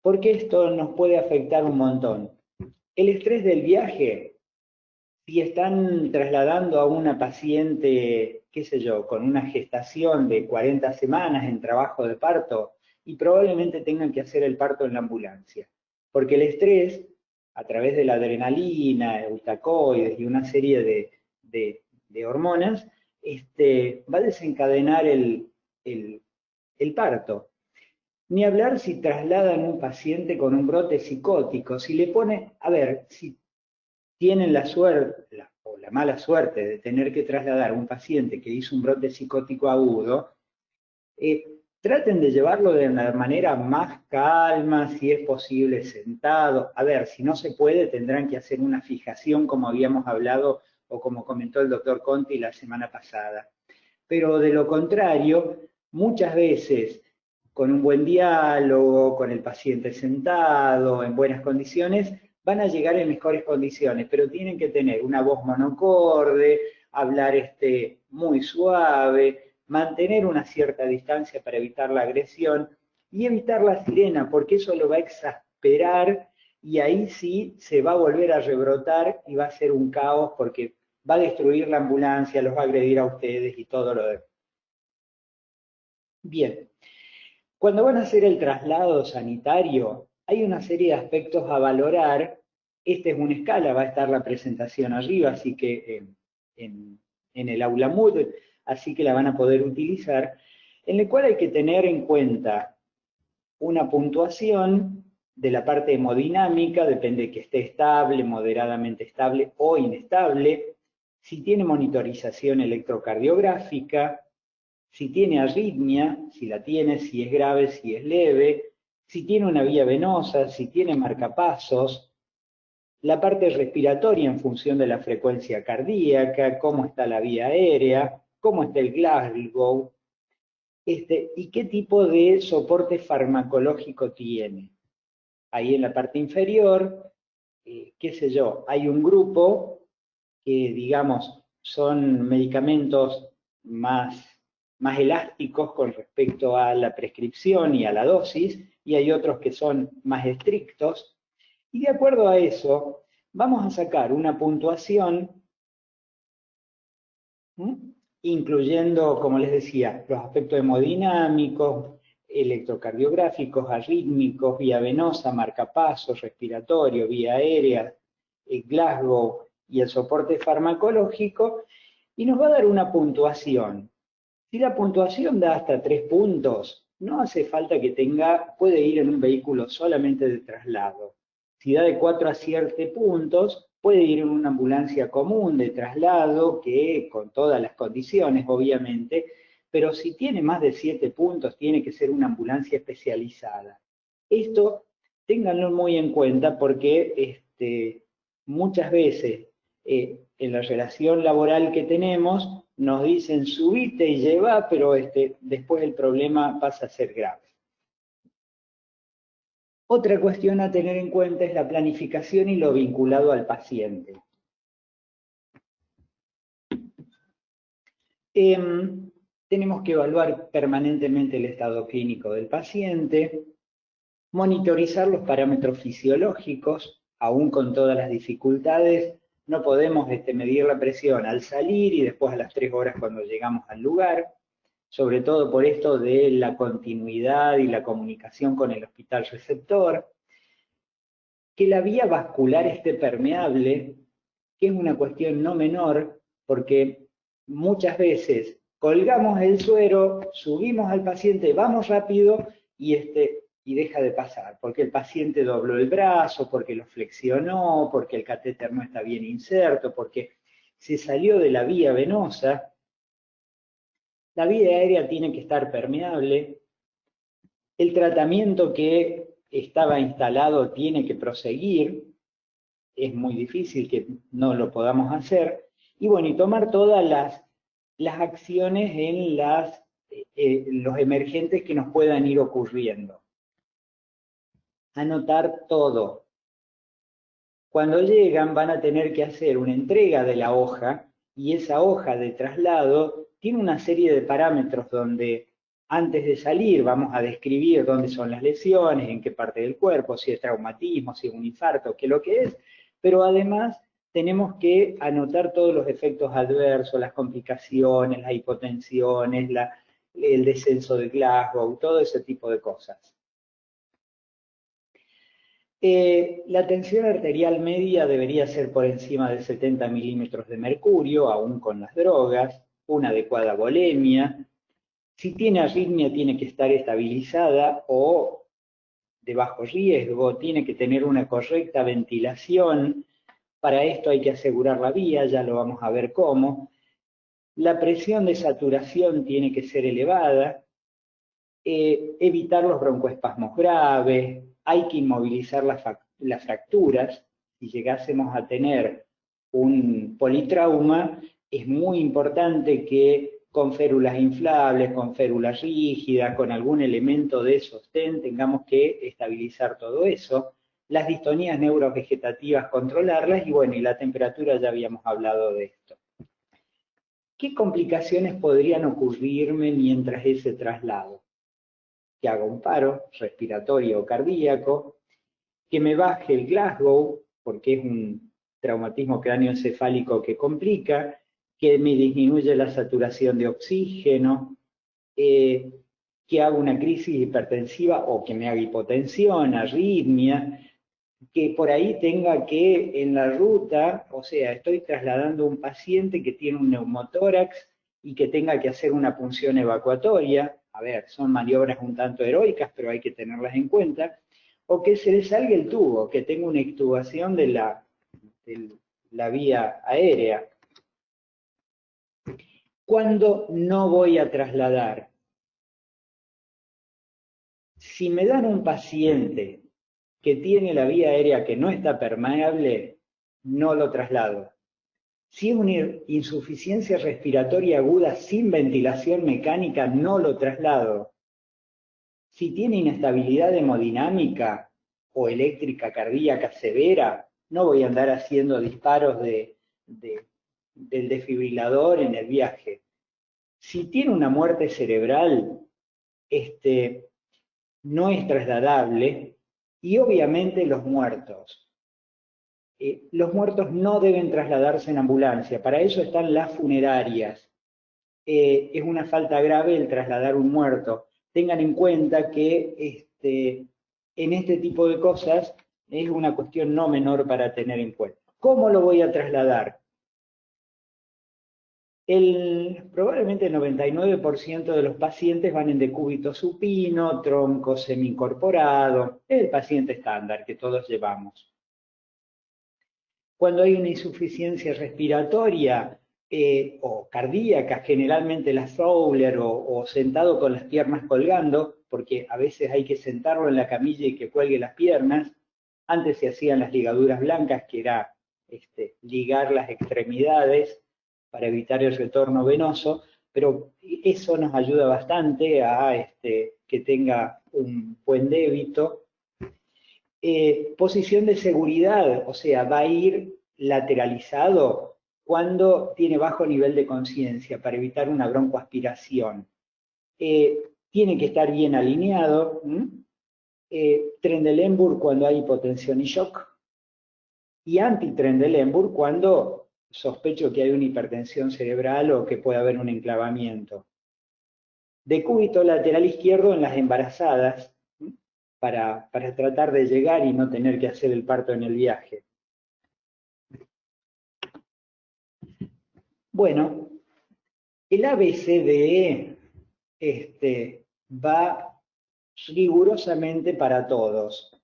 porque esto nos puede afectar un montón. El estrés del viaje, si están trasladando a una paciente, qué sé yo, con una gestación de 40 semanas en trabajo de parto, y probablemente tengan que hacer el parto en la ambulancia, porque el estrés, a través de la adrenalina, eutacoides y una serie de hormonas, va a desencadenar el parto. Ni hablar si trasladan un paciente con un brote psicótico, si le pone, a ver, si tienen la suerte o la mala suerte de tener que trasladar a un paciente que hizo un brote psicótico agudo, traten de llevarlo de una manera más calma, si es posible sentado. A ver, si no se puede, tendrán que hacer una fijación como habíamos hablado o como comentó el doctor Conti la semana pasada. Pero de lo contrario, muchas veces con un buen diálogo, con el paciente sentado, en buenas condiciones, van a llegar en mejores condiciones, pero tienen que tener una voz monocorde, hablar muy suave, mantener una cierta distancia para evitar la agresión y evitar la sirena, porque eso lo va a exasperar y ahí sí se va a volver a rebrotar y va a ser un caos porque va a destruir la ambulancia, los va a agredir a ustedes y todo lo demás. Bien, cuando van a hacer el traslado sanitario, hay una serie de aspectos a valorar. Esta es una escala, va a estar la presentación arriba, así que en el aula Moodle, así que la van a poder utilizar, en el cual hay que tener en cuenta una puntuación de la parte hemodinámica, depende de que esté estable, moderadamente estable o inestable, si tiene monitorización electrocardiográfica, si tiene arritmia, si la tiene, si es grave, si es leve, si tiene una vía venosa, si tiene marcapasos, la parte respiratoria en función de la frecuencia cardíaca, cómo está la vía aérea, cómo está el Glasgow, y qué tipo de soporte farmacológico tiene. Ahí en la parte inferior, qué sé yo, hay un grupo que, digamos, son medicamentos más elásticos con respecto a la prescripción y a la dosis, y hay otros que son más estrictos, y de acuerdo a eso, vamos a sacar una puntuación, incluyendo, como les decía, los aspectos hemodinámicos, electrocardiográficos, arrítmicos, vía venosa, marcapasos, respiratorio, vía aérea, Glasgow y el soporte farmacológico, y nos va a dar una puntuación. Si la puntuación da hasta 3 puntos, no hace falta que tenga, puede ir en un vehículo solamente de traslado. Si da de 4 a 7 puntos, puede ir en una ambulancia común de traslado, que con todas las condiciones, obviamente, pero si tiene más de 7 puntos, tiene que ser una ambulancia especializada. Esto ténganlo muy en cuenta porque muchas veces en la relación laboral que tenemos nos dicen subite y lleva, pero después el problema pasa a ser grave. Otra cuestión a tener en cuenta es la planificación y lo vinculado al paciente. Tenemos que evaluar permanentemente el estado clínico del paciente, monitorizar los parámetros fisiológicos, aún con todas las dificultades. No podemos medir la presión al salir y después a las 3 horas cuando llegamos al lugar, sobre todo por esto de la continuidad y la comunicación con el hospital receptor. Que la vía vascular esté permeable, que es una cuestión no menor, porque muchas veces colgamos el suero, subimos al paciente, vamos rápido y deja de pasar, porque el paciente dobló el brazo, porque lo flexionó, porque el catéter no está bien inserto, porque se salió de la vía venosa. La vía aérea tiene que estar permeable, el tratamiento que estaba instalado tiene que proseguir, es muy difícil que no lo podamos hacer, y bueno, y tomar todas las acciones en los emergentes que nos puedan ir ocurriendo. Anotar todo. Cuando llegan van a tener que hacer una entrega de la hoja, y esa hoja de traslado tiene una serie de parámetros donde antes de salir vamos a describir dónde son las lesiones, en qué parte del cuerpo, si es traumatismo, si es un infarto, qué es lo que es, pero además tenemos que anotar todos los efectos adversos, las complicaciones, las hipotensiones, el descenso de Glasgow, todo ese tipo de cosas. La tensión arterial media debería ser por encima de 70 milímetros de mercurio, aún con las drogas, una adecuada volemia. Si tiene arritmia, tiene que estar estabilizada o de bajo riesgo, tiene que tener una correcta ventilación. Para esto hay que asegurar la vía, ya lo vamos a ver cómo. La presión de saturación tiene que ser elevada. Evitar los broncoespasmos graves, hay que inmovilizar las fracturas. Si llegásemos a tener un politrauma, es muy importante que con férulas inflables, con férulas rígidas, con algún elemento de sostén, tengamos que estabilizar todo eso. Las distonías neurovegetativas, controlarlas, y bueno, y la temperatura ya habíamos hablado de esto. ¿Qué complicaciones podrían ocurrirme mientras ese traslado? Que haga un paro respiratorio o cardíaco, que me baje el Glasgow, porque es un traumatismo cráneoencefálico que complica, que me disminuye la saturación de oxígeno, que haga una crisis hipertensiva o que me haga hipotensión, arritmia, que por ahí tenga que en la ruta, o sea, estoy trasladando a un paciente que tiene un neumotórax y que tenga que hacer una punción evacuatoria. A ver, son maniobras un tanto heroicas, pero hay que tenerlas en cuenta. O que se le salga el tubo, que tenga una extubación de la vía aérea. ¿Cuándo no voy a trasladar? Si me dan un paciente que tiene la vía aérea que no está permeable, no lo traslado. Si es una insuficiencia respiratoria aguda sin ventilación mecánica, no lo traslado. Si tiene inestabilidad hemodinámica o eléctrica cardíaca severa, no voy a andar haciendo disparos del desfibrilador en el viaje. Si tiene una muerte cerebral, no es trasladable. Y obviamente los muertos. Los muertos no deben trasladarse en ambulancia, para eso están las funerarias. Es una falta grave el trasladar un muerto. Tengan en cuenta que en este tipo de cosas es una cuestión no menor para tener en cuenta. ¿Cómo lo voy a trasladar? Probablemente el 99% de los pacientes van en decúbito supino, tronco semi-incorporado, el paciente estándar que todos llevamos. Cuando hay una insuficiencia respiratoria o cardíaca, generalmente la Fowler o sentado con las piernas colgando, porque a veces hay que sentarlo en la camilla y que cuelgue las piernas. Antes se hacían las ligaduras blancas, que era ligar las extremidades para evitar el retorno venoso, pero eso nos ayuda bastante a que tenga un buen débito. Posición de seguridad, o sea, va a ir lateralizado cuando tiene bajo nivel de conciencia para evitar una broncoaspiración. Tiene que estar bien alineado. Trendelenburg cuando hay hipotensión y shock. Y anti-Trendelenburg cuando sospecho que hay una hipertensión cerebral o que puede haber un enclavamiento. Decúbito lateral izquierdo en las embarazadas, para tratar de llegar y no tener que hacer el parto en el viaje. Bueno, el ABCDE va rigurosamente para todos.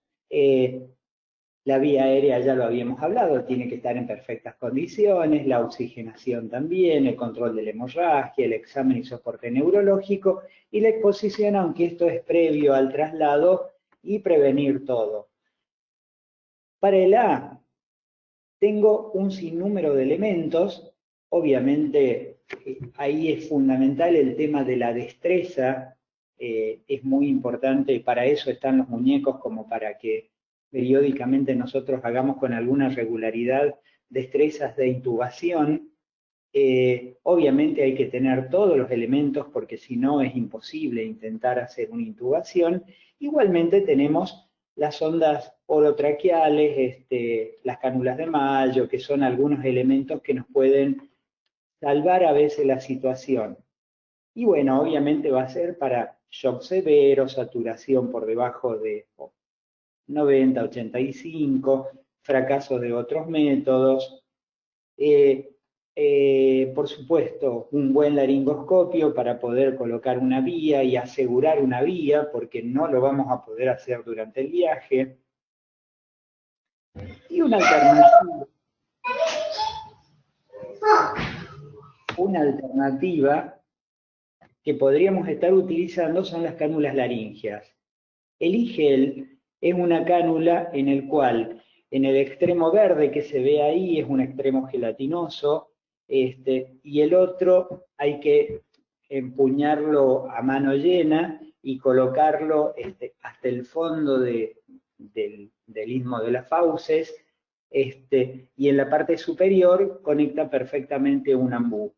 La vía aérea ya lo habíamos hablado, tiene que estar en perfectas condiciones, la oxigenación también, el control de la hemorragia, el examen y soporte neurológico, y la exposición, aunque esto es previo al traslado, y prevenir todo. Para el A, tengo un sinnúmero de elementos. Obviamente, ahí es fundamental el tema de la destreza, es muy importante, para eso están los muñecos, como para que periódicamente nosotros hagamos con alguna regularidad destrezas de intubación. Obviamente hay que tener todos los elementos, porque si no es imposible intentar hacer una intubación. Igualmente tenemos las sondas orotraqueales, las cánulas de Mayo, que son algunos elementos que nos pueden salvar a veces la situación. Y bueno, obviamente va a ser para shock severo, saturación por debajo de 90, 85, fracasos de otros métodos. Por supuesto, un buen laringoscopio para poder colocar una vía y asegurar una vía, porque no lo vamos a poder hacer durante el viaje. Y una alternativa que podríamos estar utilizando son las cánulas laringeas. El IGEL es una cánula en el cual, en el extremo verde que se ve ahí, es un extremo gelatinoso, y el otro hay que empuñarlo a mano llena y colocarlo hasta el fondo del istmo de las fauces, y en la parte superior conecta perfectamente un ambú.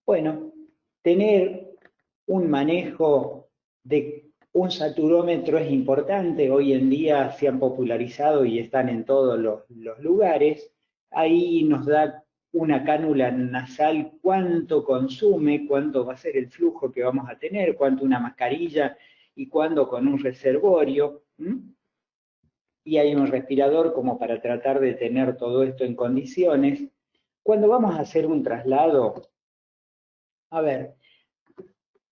Bueno, tener un manejo de un saturómetro es importante. Hoy en día se han popularizado y están en todos los lugares. Ahí nos da una cánula nasal cuánto consume, cuánto va a ser el flujo que vamos a tener, cuánto una mascarilla y cuándo con un reservorio. Y hay un respirador como para tratar de tener todo esto en condiciones. Cuando vamos a hacer un traslado, a ver,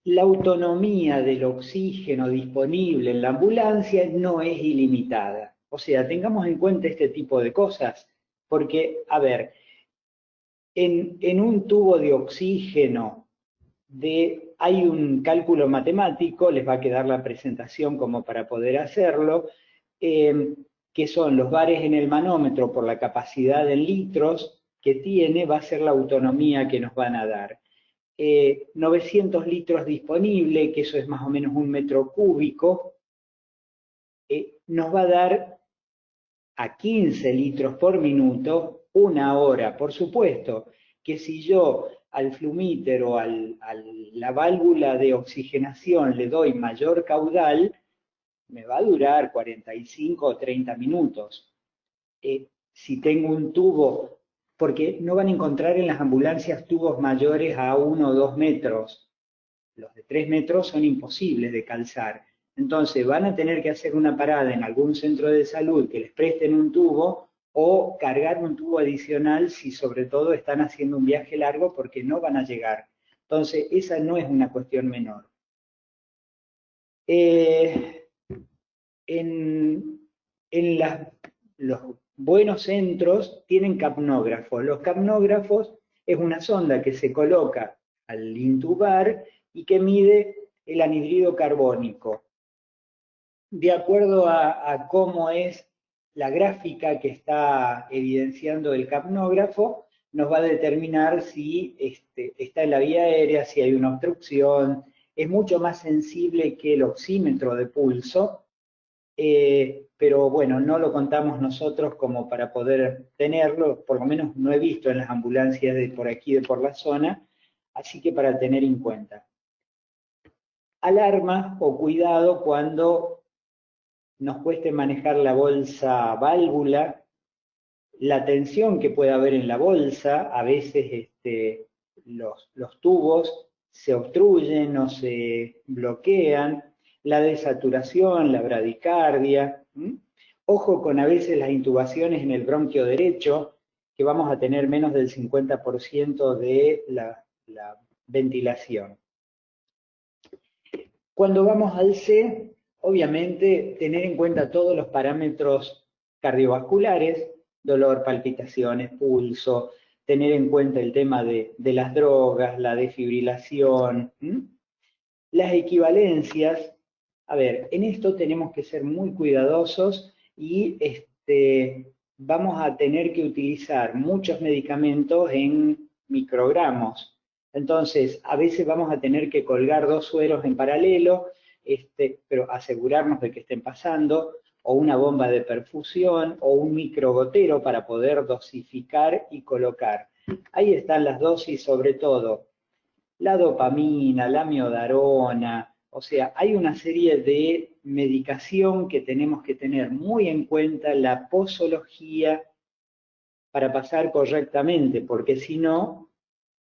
la autonomía del oxígeno disponible en la ambulancia no es ilimitada. O sea, tengamos en cuenta este tipo de cosas, porque, a ver, en un tubo de oxígeno hay un cálculo matemático, les va a quedar la presentación como para poder hacerlo, que son los bares en el manómetro por la capacidad en litros que tiene, va a ser la autonomía que nos van a dar. 900 litros disponible, que eso es más o menos 1 metro cúbico, nos va a dar a 15 litros por minuto 1 hora. Por supuesto que si yo al flumíter o la válvula de oxigenación le doy mayor caudal, me va a durar 45 o 30 minutos. Si tengo un tubo, porque no van a encontrar en las ambulancias tubos mayores a 1 o 2 metros. Los de 3 metros son imposibles de calzar. Entonces van a tener que hacer una parada en algún centro de salud que les presten un tubo o cargar un tubo adicional si sobre todo están haciendo un viaje largo porque no van a llegar. Entonces esa no es una cuestión menor. En los buenos centros tienen capnógrafos. Los capnógrafos es una sonda que se coloca al intubar y que mide el anhídrido carbónico. De acuerdo a cómo es la gráfica que está evidenciando el capnógrafo, nos va a determinar si está en la vía aérea, si hay una obstrucción. Es mucho más sensible que el oxímetro de pulso, pero bueno, no lo contamos nosotros como para poder tenerlo, por lo menos no he visto en las ambulancias de por aquí, de por la zona, así que para tener en cuenta. Alarma o cuidado cuando nos cueste manejar la bolsa válvula, la tensión que puede haber en la bolsa, a veces los tubos se obstruyen o se bloquean, la desaturación, la bradicardia. Ojo con a veces las intubaciones en el bronquio derecho, que vamos a tener menos del 50% de la ventilación. Cuando vamos al C, obviamente tener en cuenta todos los parámetros cardiovasculares, dolor, palpitaciones, pulso, tener en cuenta el tema de las drogas, la desfibrilación, las equivalencias. A ver, en esto tenemos que ser muy cuidadosos y vamos a tener que utilizar muchos medicamentos en microgramos. Entonces, a veces vamos a tener que colgar 2 sueros en paralelo, pero asegurarnos de que estén pasando, o una bomba de perfusión, o un microgotero para poder dosificar y colocar. Ahí están las dosis, sobre todo la dopamina, la miodarona, o sea, hay una serie de medicación que tenemos que tener muy en cuenta, la posología, para pasar correctamente, porque si no,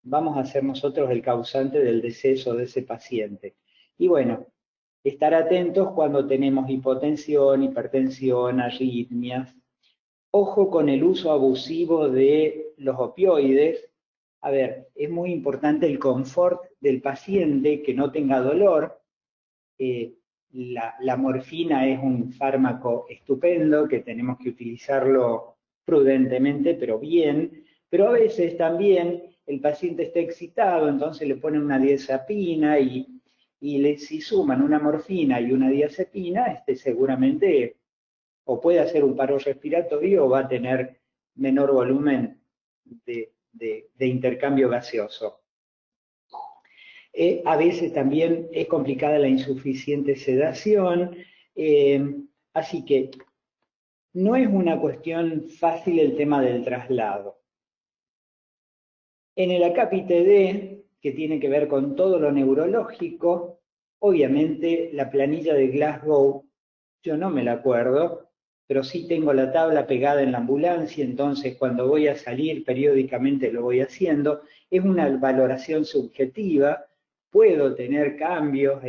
vamos a ser nosotros el causante del deceso de ese paciente. Y bueno, estar atentos cuando tenemos hipotensión, hipertensión, arritmias. Ojo con el uso abusivo de los opioides. A ver, es muy importante el confort del paciente, que no tenga dolor. La morfina es un fármaco estupendo que tenemos que utilizarlo prudentemente, pero bien. Pero a veces también el paciente está excitado, entonces le ponen una diazepina y si suman una morfina y una diazepina, seguramente o puede hacer un paro respiratorio o va a tener menor volumen de intercambio gaseoso. A veces también es complicada la insuficiente sedación, así que no es una cuestión fácil el tema del traslado. En el acápite D, que tiene que ver con todo lo neurológico, obviamente la planilla de Glasgow, yo no me la acuerdo, pero sí tengo la tabla pegada en la ambulancia, entonces cuando voy a salir periódicamente lo voy haciendo. Es una valoración subjetiva, puedo tener cambios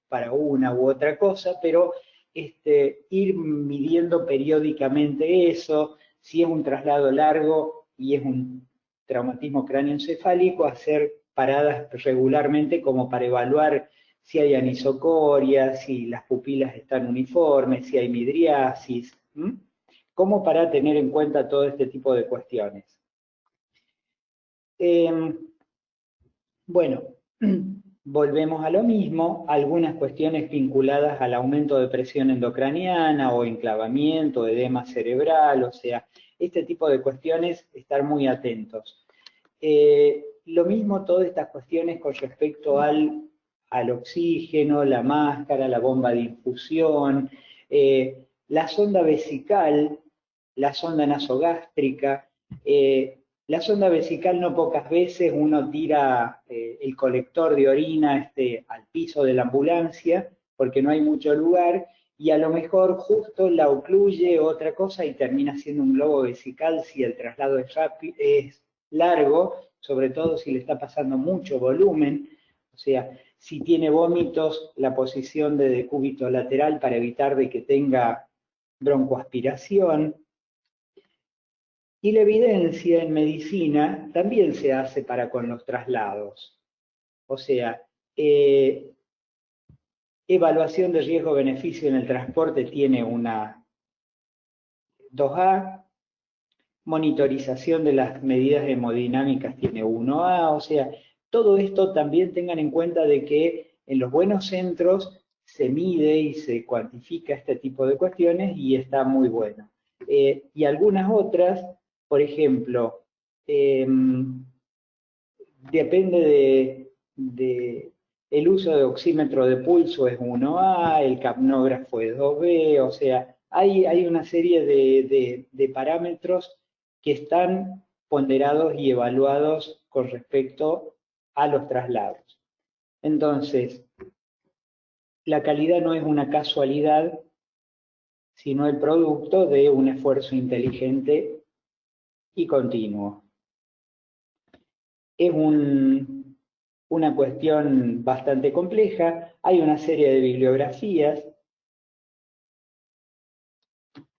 para una u otra cosa, pero ir midiendo periódicamente eso, si es un traslado largo y es un traumatismo cráneoencefálico, hacer paradas regularmente como para evaluar si hay anisocoria, si las pupilas están uniformes, si hay midriasis, como para tener en cuenta todo este tipo de cuestiones. Bueno, volvemos a lo mismo, algunas cuestiones vinculadas al aumento de presión endocraniana o enclavamiento, edema cerebral, o sea, este tipo de cuestiones, estar muy atentos. Lo mismo todas estas cuestiones con respecto al oxígeno, la máscara, la bomba de infusión, la sonda vesical, la sonda nasogástrica. La sonda vesical no pocas veces uno tira el colector de orina al piso de la ambulancia porque no hay mucho lugar y a lo mejor justo la ocluye otra cosa y termina siendo un globo vesical si el traslado es largo, sobre todo si le está pasando mucho volumen, o sea, si tiene vómitos, la posición de decúbito lateral para evitar de que tenga broncoaspiración. Y la evidencia en medicina también se hace para con los traslados. O sea, evaluación de riesgo-beneficio en el transporte tiene una 2A, monitorización de las medidas hemodinámicas tiene 1A, o sea, todo esto también tengan en cuenta de que en los buenos centros se mide y se cuantifica este tipo de cuestiones y está muy bueno. Y algunas otras, por ejemplo, depende el uso de oxímetro de pulso es 1A, el capnógrafo es 2B, o sea, hay una serie de parámetros que están ponderados y evaluados con respecto a los traslados. Entonces, la calidad no es una casualidad, sino el producto de un esfuerzo inteligente y continuo. Es una cuestión bastante compleja, hay una serie de bibliografías,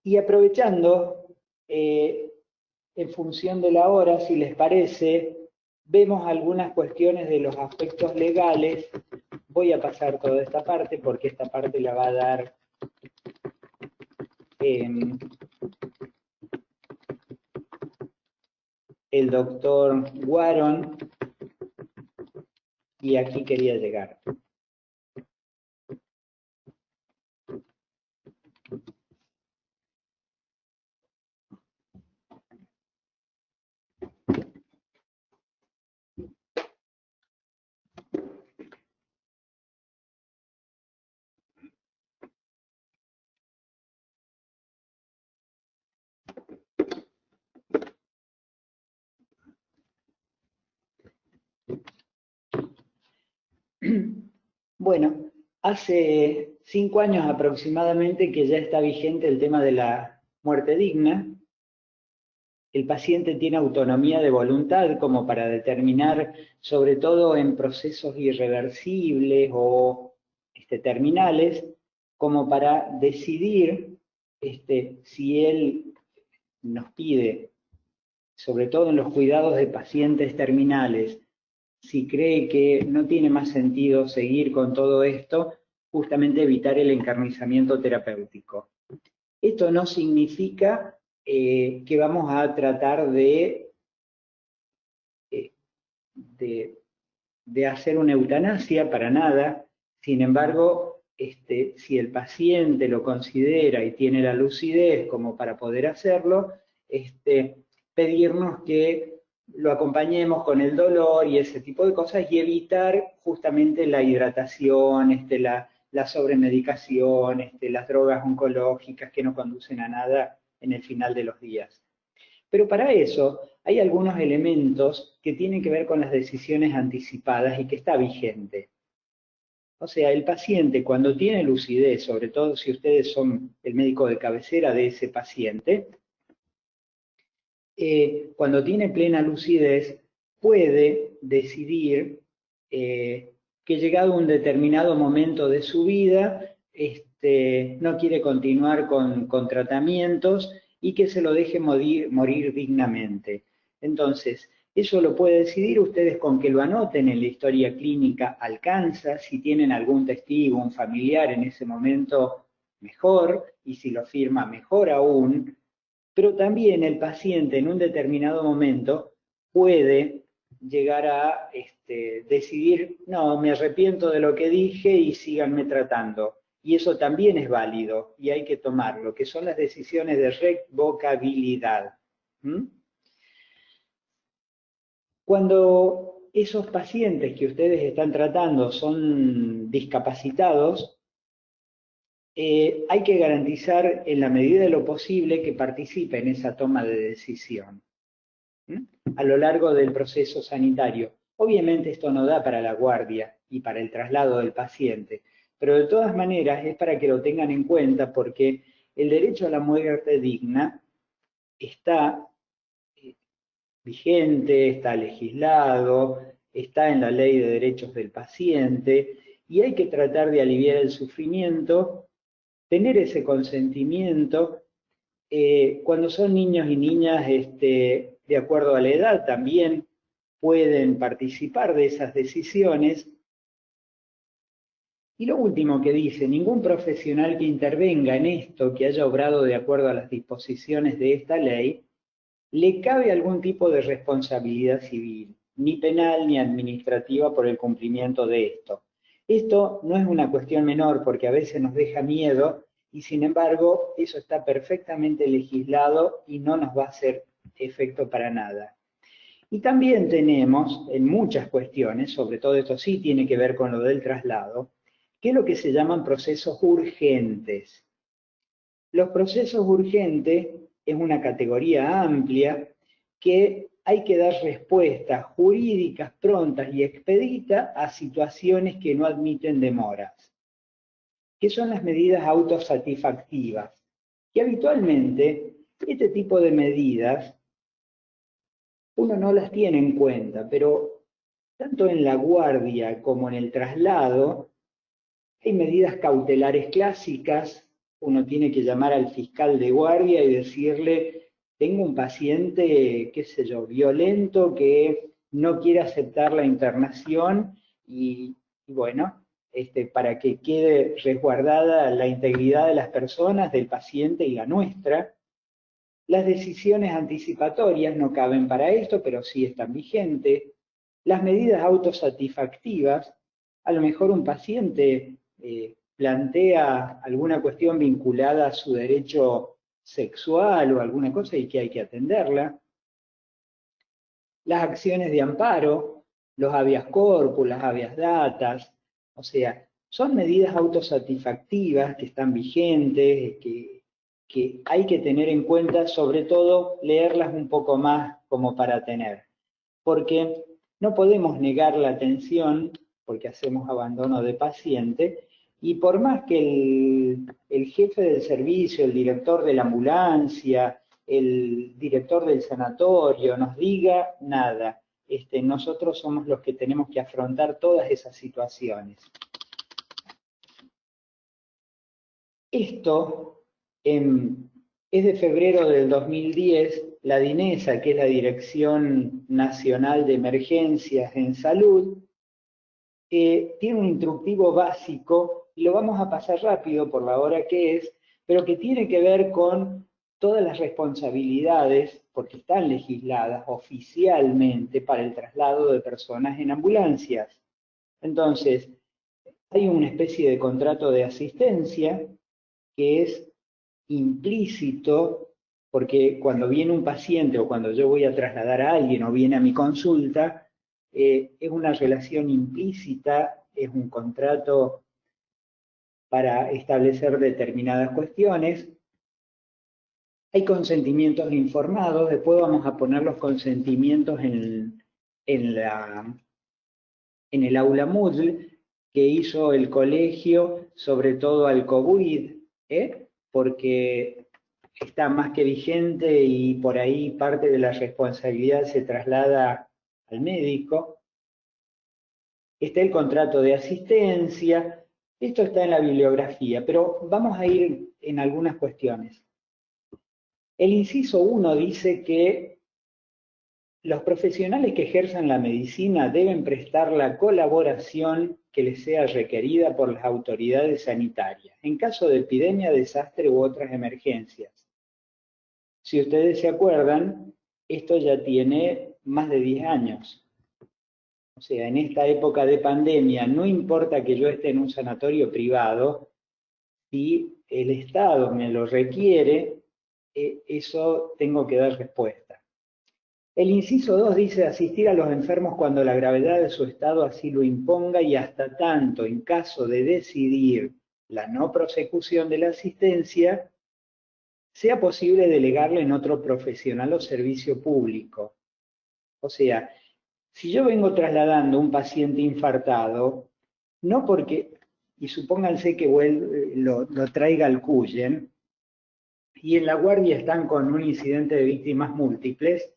y aprovechando, en función de la hora, si les parece, vemos algunas cuestiones de los aspectos legales. Voy a pasar toda esta parte porque esta parte la va a dar el doctor Warren, y aquí quería llegar. Bueno, hace 5 años aproximadamente que ya está vigente el tema de la muerte digna. El paciente tiene autonomía de voluntad como para determinar, sobre todo en procesos irreversibles o terminales, como para decidir si él nos pide, sobre todo en los cuidados de pacientes terminales, si cree que no tiene más sentido seguir con todo esto, justamente evitar el encarnizamiento terapéutico. Esto no significa que vamos a tratar de hacer una eutanasia, para nada. Sin embargo, si el paciente lo considera y tiene la lucidez como para poder hacerlo, pedirnos que lo acompañemos con el dolor y ese tipo de cosas y evitar justamente la hidratación, la sobremedicación, las drogas oncológicas que no conducen a nada en el final de los días. Pero para eso hay algunos elementos que tienen que ver con las decisiones anticipadas y que está vigente. O sea, el paciente cuando tiene lucidez, sobre todo si ustedes son el médico de cabecera de ese paciente, cuando tiene plena lucidez puede decidir que llegado un determinado momento de su vida, no quiere continuar con tratamientos y que se lo deje morir dignamente. Entonces, eso lo puede decidir ustedes con que lo anoten en la historia clínica, alcanza, si tienen algún testigo, un familiar en ese momento, mejor, y si lo firma, mejor aún, pero también el paciente en un determinado momento puede llegar a decidir, no, me arrepiento de lo que dije y síganme tratando. Y eso también es válido y hay que tomarlo, que son las decisiones de revocabilidad. ¿Mm? Cuando esos pacientes que ustedes están tratando son discapacitados, hay que garantizar en la medida de lo posible que participe en esa toma de decisión a lo largo del proceso sanitario. Obviamente esto no da para la guardia y para el traslado del paciente, pero de todas maneras es para que lo tengan en cuenta porque el derecho a la muerte digna está vigente, está legislado, está en la Ley de Derechos del Paciente y hay que tratar de aliviar el sufrimiento, tener ese consentimiento. Cuando son niños y niñas, de acuerdo a la edad, también pueden participar de esas decisiones. Y lo último que dice, ningún profesional que intervenga en esto, que haya obrado de acuerdo a las disposiciones de esta ley, le cabe algún tipo de responsabilidad civil, ni penal ni administrativa por el cumplimiento de esto. Esto no es una cuestión menor porque a veces nos deja miedo y sin embargo eso está perfectamente legislado y no nos va a hacer efecto para nada. Y también tenemos en muchas cuestiones, sobre todo esto sí tiene que ver con lo del traslado, que es lo que se llaman procesos urgentes. Los procesos urgentes es una categoría amplia que hay que dar respuestas jurídicas prontas y expeditas a situaciones que no admiten demoras. ¿Qué son las medidas autosatisfactivas? Que habitualmente este tipo de medidas uno no las tiene en cuenta, pero tanto en la guardia como en el traslado hay medidas cautelares clásicas. Uno tiene que llamar al fiscal de guardia y decirle, tengo un paciente, qué sé yo, violento que no quiere aceptar la internación y bueno, para que quede resguardada la integridad de las personas, del paciente y la nuestra. Las decisiones anticipatorias no caben para esto, pero sí están vigentes. Las medidas autosatisfactivas, a lo mejor un paciente plantea alguna cuestión vinculada a su derecho sexual o alguna cosa y que hay que atenderla. Las acciones de amparo, los habeas corpus, las habeas datas, o sea, son medidas autosatisfactivas que están vigentes, que hay que tener en cuenta, sobre todo leerlas un poco más como para tener, porque no podemos negar la atención, porque hacemos abandono de paciente, y por más que el jefe del servicio, el director de la ambulancia, el director del sanatorio nos diga nada, nosotros somos los que tenemos que afrontar todas esas situaciones. Esto es de febrero del 2010, la DINESA, que es la Dirección Nacional de Emergencias en Salud, tiene un instructivo básico, y lo vamos a pasar rápido por la hora que es, pero que tiene que ver con todas las responsabilidades, porque están legisladas oficialmente para el traslado de personas en ambulancias. Entonces, Hay una especie de contrato de asistencia que es implícito, porque cuando viene un paciente o cuando yo voy a trasladar a alguien o viene a mi consulta, es una relación implícita, es un contrato para establecer determinadas cuestiones. Hay consentimientos informados, después vamos a poner los consentimientos en, la, en el aula Moodle que hizo el colegio, sobre todo al COVID, porque está más que vigente y por ahí parte de la responsabilidad se traslada al médico. Está el contrato de asistencia, esto está en la bibliografía, pero vamos a ir en algunas cuestiones. El inciso 1 dice que los profesionales que ejerzan la medicina deben prestar la colaboración que les sea requerida por las autoridades sanitarias en caso de epidemia, desastre u otras emergencias. Si ustedes se acuerdan, esto ya tiene más de 10 años. O sea, en esta época de pandemia, no importa que yo esté en un sanatorio privado, si el Estado me lo requiere, eso tengo que dar respuesta. El inciso 2 dice asistir a los enfermos cuando la gravedad de su estado así lo imponga y hasta tanto, en caso de decidir la no prosecución de la asistencia, sea posible delegarle en otro profesional o servicio público. O sea, si yo vengo trasladando un paciente infartado, no porque, y supónganse que lo traiga al Cuyen, y en la guardia están con un incidente de víctimas múltiples,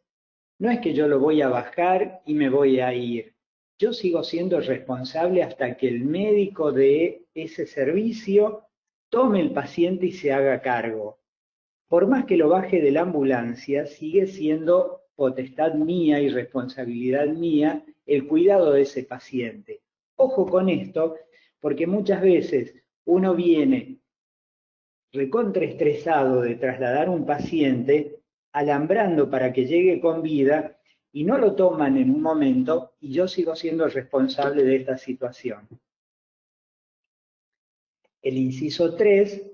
no es que yo lo voy a bajar y me voy a ir. Yo sigo siendo responsable hasta que el médico de ese servicio tome el paciente y se haga cargo. Por más que lo baje de la ambulancia, sigue siendo potestad mía y responsabilidad mía el cuidado de ese paciente. Ojo con esto, porque muchas veces uno viene recontraestresado de trasladar un paciente, alambrando para que llegue con vida, y no lo toman en un momento, y yo sigo siendo responsable de esta situación. El inciso 3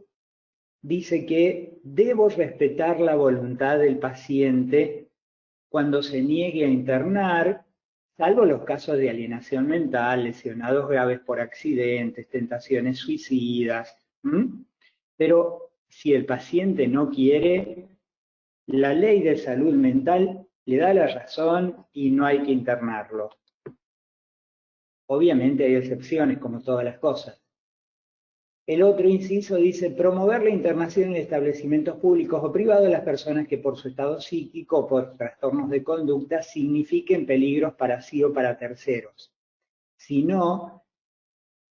dice que debo respetar la voluntad del paciente cuando se niegue a internar, salvo los casos de alienación mental, lesionados graves por accidentes, tentaciones suicidas. Pero si el paciente no quiere, la ley de salud mental le da la razón y no hay que internarlo. Obviamente hay excepciones, como todas las cosas. El otro inciso dice promover la internación en establecimientos públicos o privados de las personas que por su estado psíquico o por trastornos de conducta signifiquen peligros para sí o para terceros. Si no,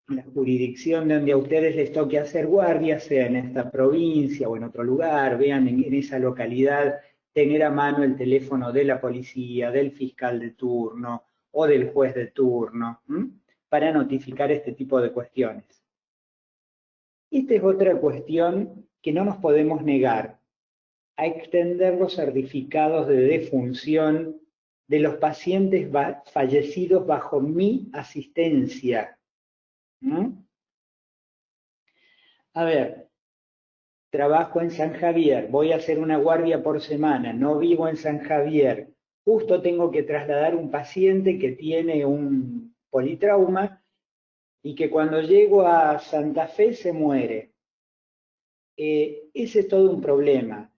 la jurisdicción donde a ustedes les toque hacer guardia, sea en esta provincia o en otro lugar, vean en esa localidad, tener a mano el teléfono de la policía, del fiscal de turno o del juez de turno, para notificar este tipo de cuestiones. Esta es otra cuestión que no nos podemos negar, a extender los certificados de defunción de los pacientes fallecidos bajo mi asistencia. A ver, trabajo en San Javier, voy a hacer una guardia por semana, no vivo en San Javier, justo tengo que trasladar un paciente que tiene un politrauma y que cuando llego a Santa Fe se muere. Ese es todo un problema.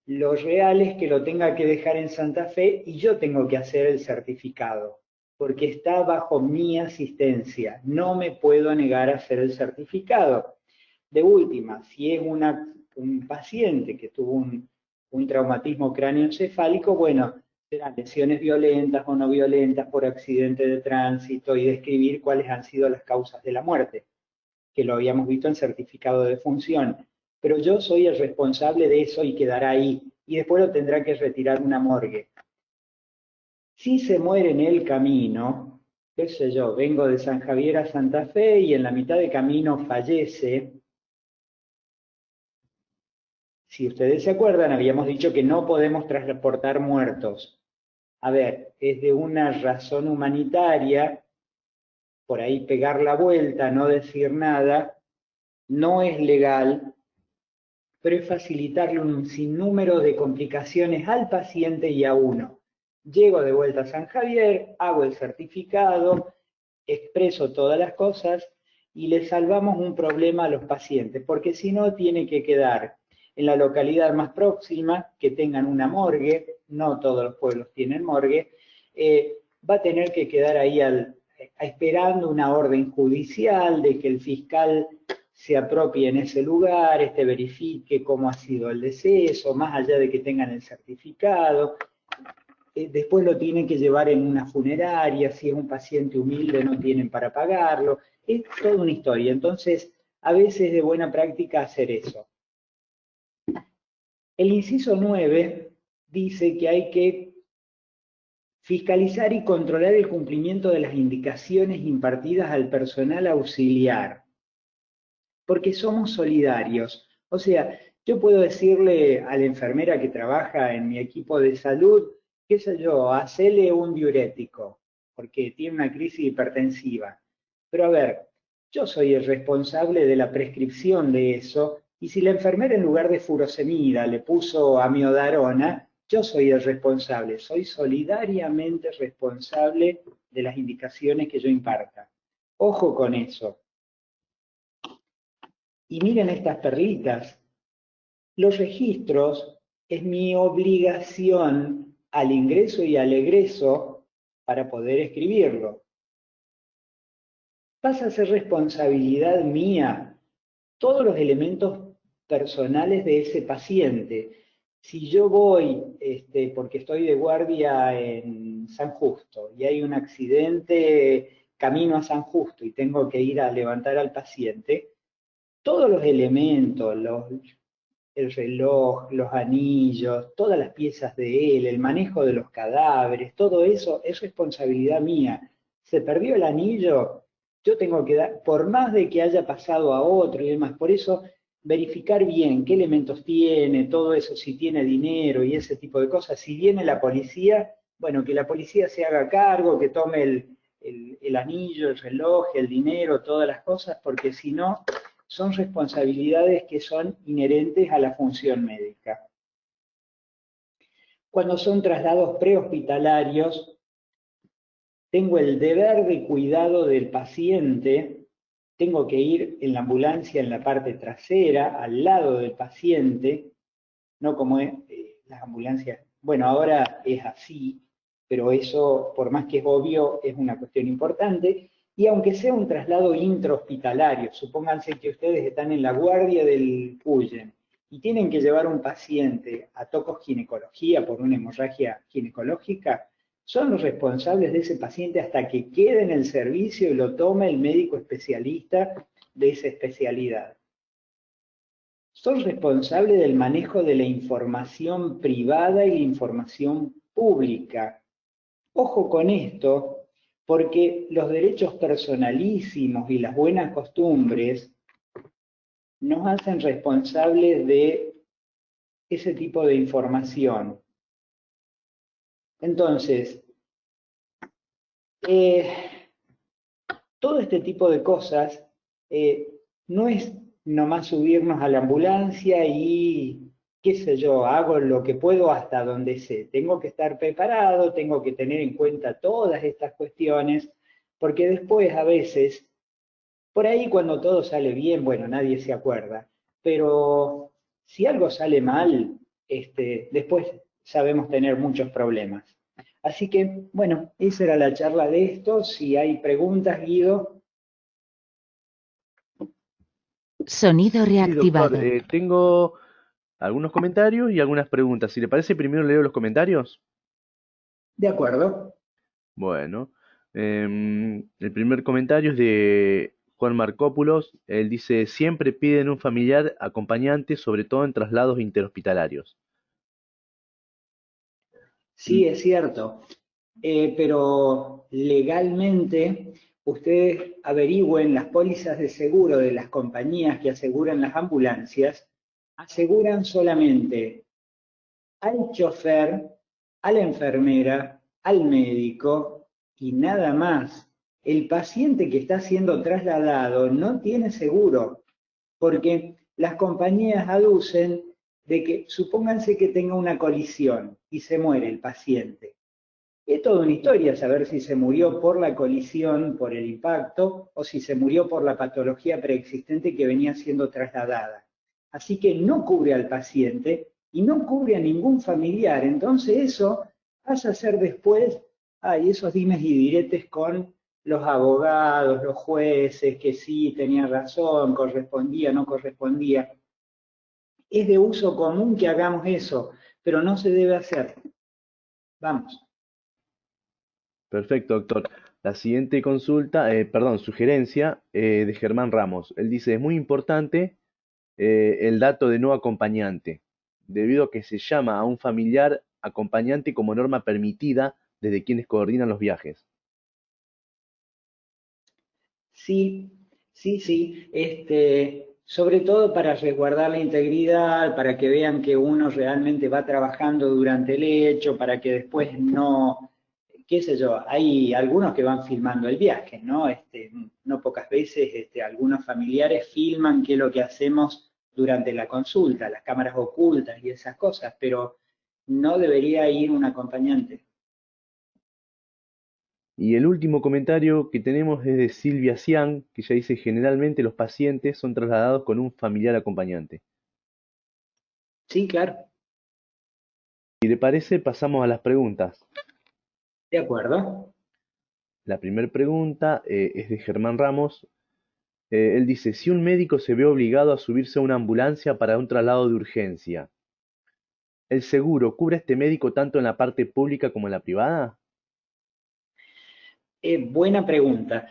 Lo real es que lo tenga que dejar en Santa Fe y yo tengo que hacer el certificado, porque está bajo mi asistencia. No me puedo negar a hacer el certificado. De última, si es un paciente que tuvo un traumatismo cráneoencefálico, bueno, serán lesiones violentas o no violentas por accidente de tránsito y describir cuáles han sido las causas de la muerte, que lo habíamos visto en certificado de función. Pero yo soy el responsable de eso y quedará ahí, y después lo tendrá que retirar una morgue. Si se muere en el camino, qué sé yo, vengo de San Javier a Santa Fe y en la mitad de camino fallece. Si ustedes se acuerdan, habíamos dicho que no podemos transportar muertos. A ver, es de una razón humanitaria, por ahí pegar la vuelta, no decir nada, no es legal, pero es facilitarle un sinnúmero de complicaciones al paciente y a uno. Llego de vuelta a San Javier, hago el certificado, expreso todas las cosas y le salvamos un problema a los pacientes, porque si no tiene que quedar en la localidad más próxima, que tengan una morgue, no todos los pueblos tienen morgue, va a tener que quedar ahí esperando una orden judicial de que el fiscal se apropie en ese lugar, verifique cómo ha sido el deceso, más allá de que tengan el certificado. Después lo tienen que llevar en una funeraria, si es un paciente humilde no tienen para pagarlo, es toda una historia. Entonces, a veces es de buena práctica hacer eso. El inciso 9 dice que hay que fiscalizar y controlar el cumplimiento de las indicaciones impartidas al personal auxiliar, porque somos solidarios. O sea, yo puedo decirle a la enfermera que trabaja en mi equipo de salud, qué sé yo, hacele un diurético, porque tiene una crisis hipertensiva. Pero a ver, yo soy el responsable de la prescripción de eso, y si la enfermera en lugar de furosemida le puso amiodarona, yo soy el responsable, soy solidariamente responsable de las indicaciones que yo imparta. Ojo con eso. Y miren estas perlitas. Los registros es mi obligación al ingreso y al egreso para poder escribirlo. Pasa a ser responsabilidad mía todos los elementos personales de ese paciente. Si yo voy, porque estoy de guardia en San Justo y hay un accidente camino a San Justo y tengo que ir a levantar al paciente, todos los elementos, el reloj, los anillos, todas las piezas de él, el manejo de los cadáveres, todo eso es responsabilidad mía. Se perdió el anillo, yo tengo que dar, por más de que haya pasado a otro y demás, por eso verificar bien qué elementos tiene, todo eso, si tiene dinero y ese tipo de cosas. Si viene la policía, bueno, que la policía se haga cargo, que tome el anillo, el reloj, el dinero, todas las cosas, porque si no, son responsabilidades que son inherentes a la función médica. Cuando son traslados prehospitalarios, tengo el deber de cuidado del paciente, tengo que ir en la ambulancia en la parte trasera, al lado del paciente, no como las ambulancias, bueno, ahora es así, pero eso, por más que es obvio, es una cuestión importante. Y aunque sea un traslado intrahospitalario, supónganse que ustedes están en la guardia del Puyen y tienen que llevar un paciente a tocoginecología por una hemorragia ginecológica, son los responsables de ese paciente hasta que quede en el servicio y lo tome el médico especialista de esa especialidad. Son responsables del manejo de la información privada y la información pública. Ojo con esto, porque los derechos personalísimos y las buenas costumbres nos hacen responsables de ese tipo de información. Entonces, todo este tipo de cosas no es nomás subirnos a la ambulancia y, qué sé yo, hago lo que puedo hasta donde sé. Tengo que estar preparado, tengo que tener en cuenta todas estas cuestiones, porque después a veces, por ahí cuando todo sale bien, bueno, nadie se acuerda, pero si algo sale mal, después sabemos tener muchos problemas. Así que, bueno, esa era la charla de esto. Si hay preguntas, Guido. Sonido Sí, doctor, reactivado. tengo algunos comentarios y algunas preguntas. Si le parece, primero leo los comentarios. De acuerdo. Bueno, el primer comentario es de Juan Marcópulos. Él dice, siempre piden un familiar acompañante, sobre todo en traslados interhospitalarios. Sí, es cierto. Pero legalmente, ustedes averigüen las pólizas de seguro de las compañías que aseguran las ambulancias, aseguran solamente al chofer, a la enfermera, al médico y nada más. el paciente que está siendo trasladado no tiene seguro, porque las compañías aducen de que, supónganse que tenga una colisión y se muere el paciente. Es toda una historia saber si se murió por la colisión, por el impacto, o si se murió por la patología preexistente que venía siendo trasladada. Así que no cubre al paciente y no cubre a ningún familiar. Entonces eso pasa a ser después, esos dimes y diretes con los abogados, los jueces, que sí, tenía razón, correspondía, no correspondía. Es de uso común que hagamos eso, pero no se debe hacer. Vamos. Perfecto, doctor. La siguiente sugerencia de Germán Ramos. Él dice, es muy importante el dato de no acompañante, debido a que se llama a un familiar acompañante como norma permitida desde quienes coordinan los viajes. Sí, sí, sí. Sobre todo para resguardar la integridad, para que vean que uno realmente va trabajando durante el hecho, para que después no, qué sé yo, hay algunos que van filmando el viaje, ¿no? No pocas veces algunos familiares filman qué es lo que hacemos durante la consulta, las cámaras ocultas y esas cosas, pero no debería ir un acompañante. Y el último comentario que tenemos es de Silvia Cian, que ya dice, generalmente los pacientes son trasladados con un familiar acompañante. Sí, claro, Si le parece, pasamos a las preguntas. de acuerdo. La primera pregunta es de Germán Ramos. Él dice, si un médico se ve obligado a subirse a una ambulancia para un traslado de urgencia, ¿el seguro cubre a este médico tanto en la parte pública como en la privada? Buena pregunta.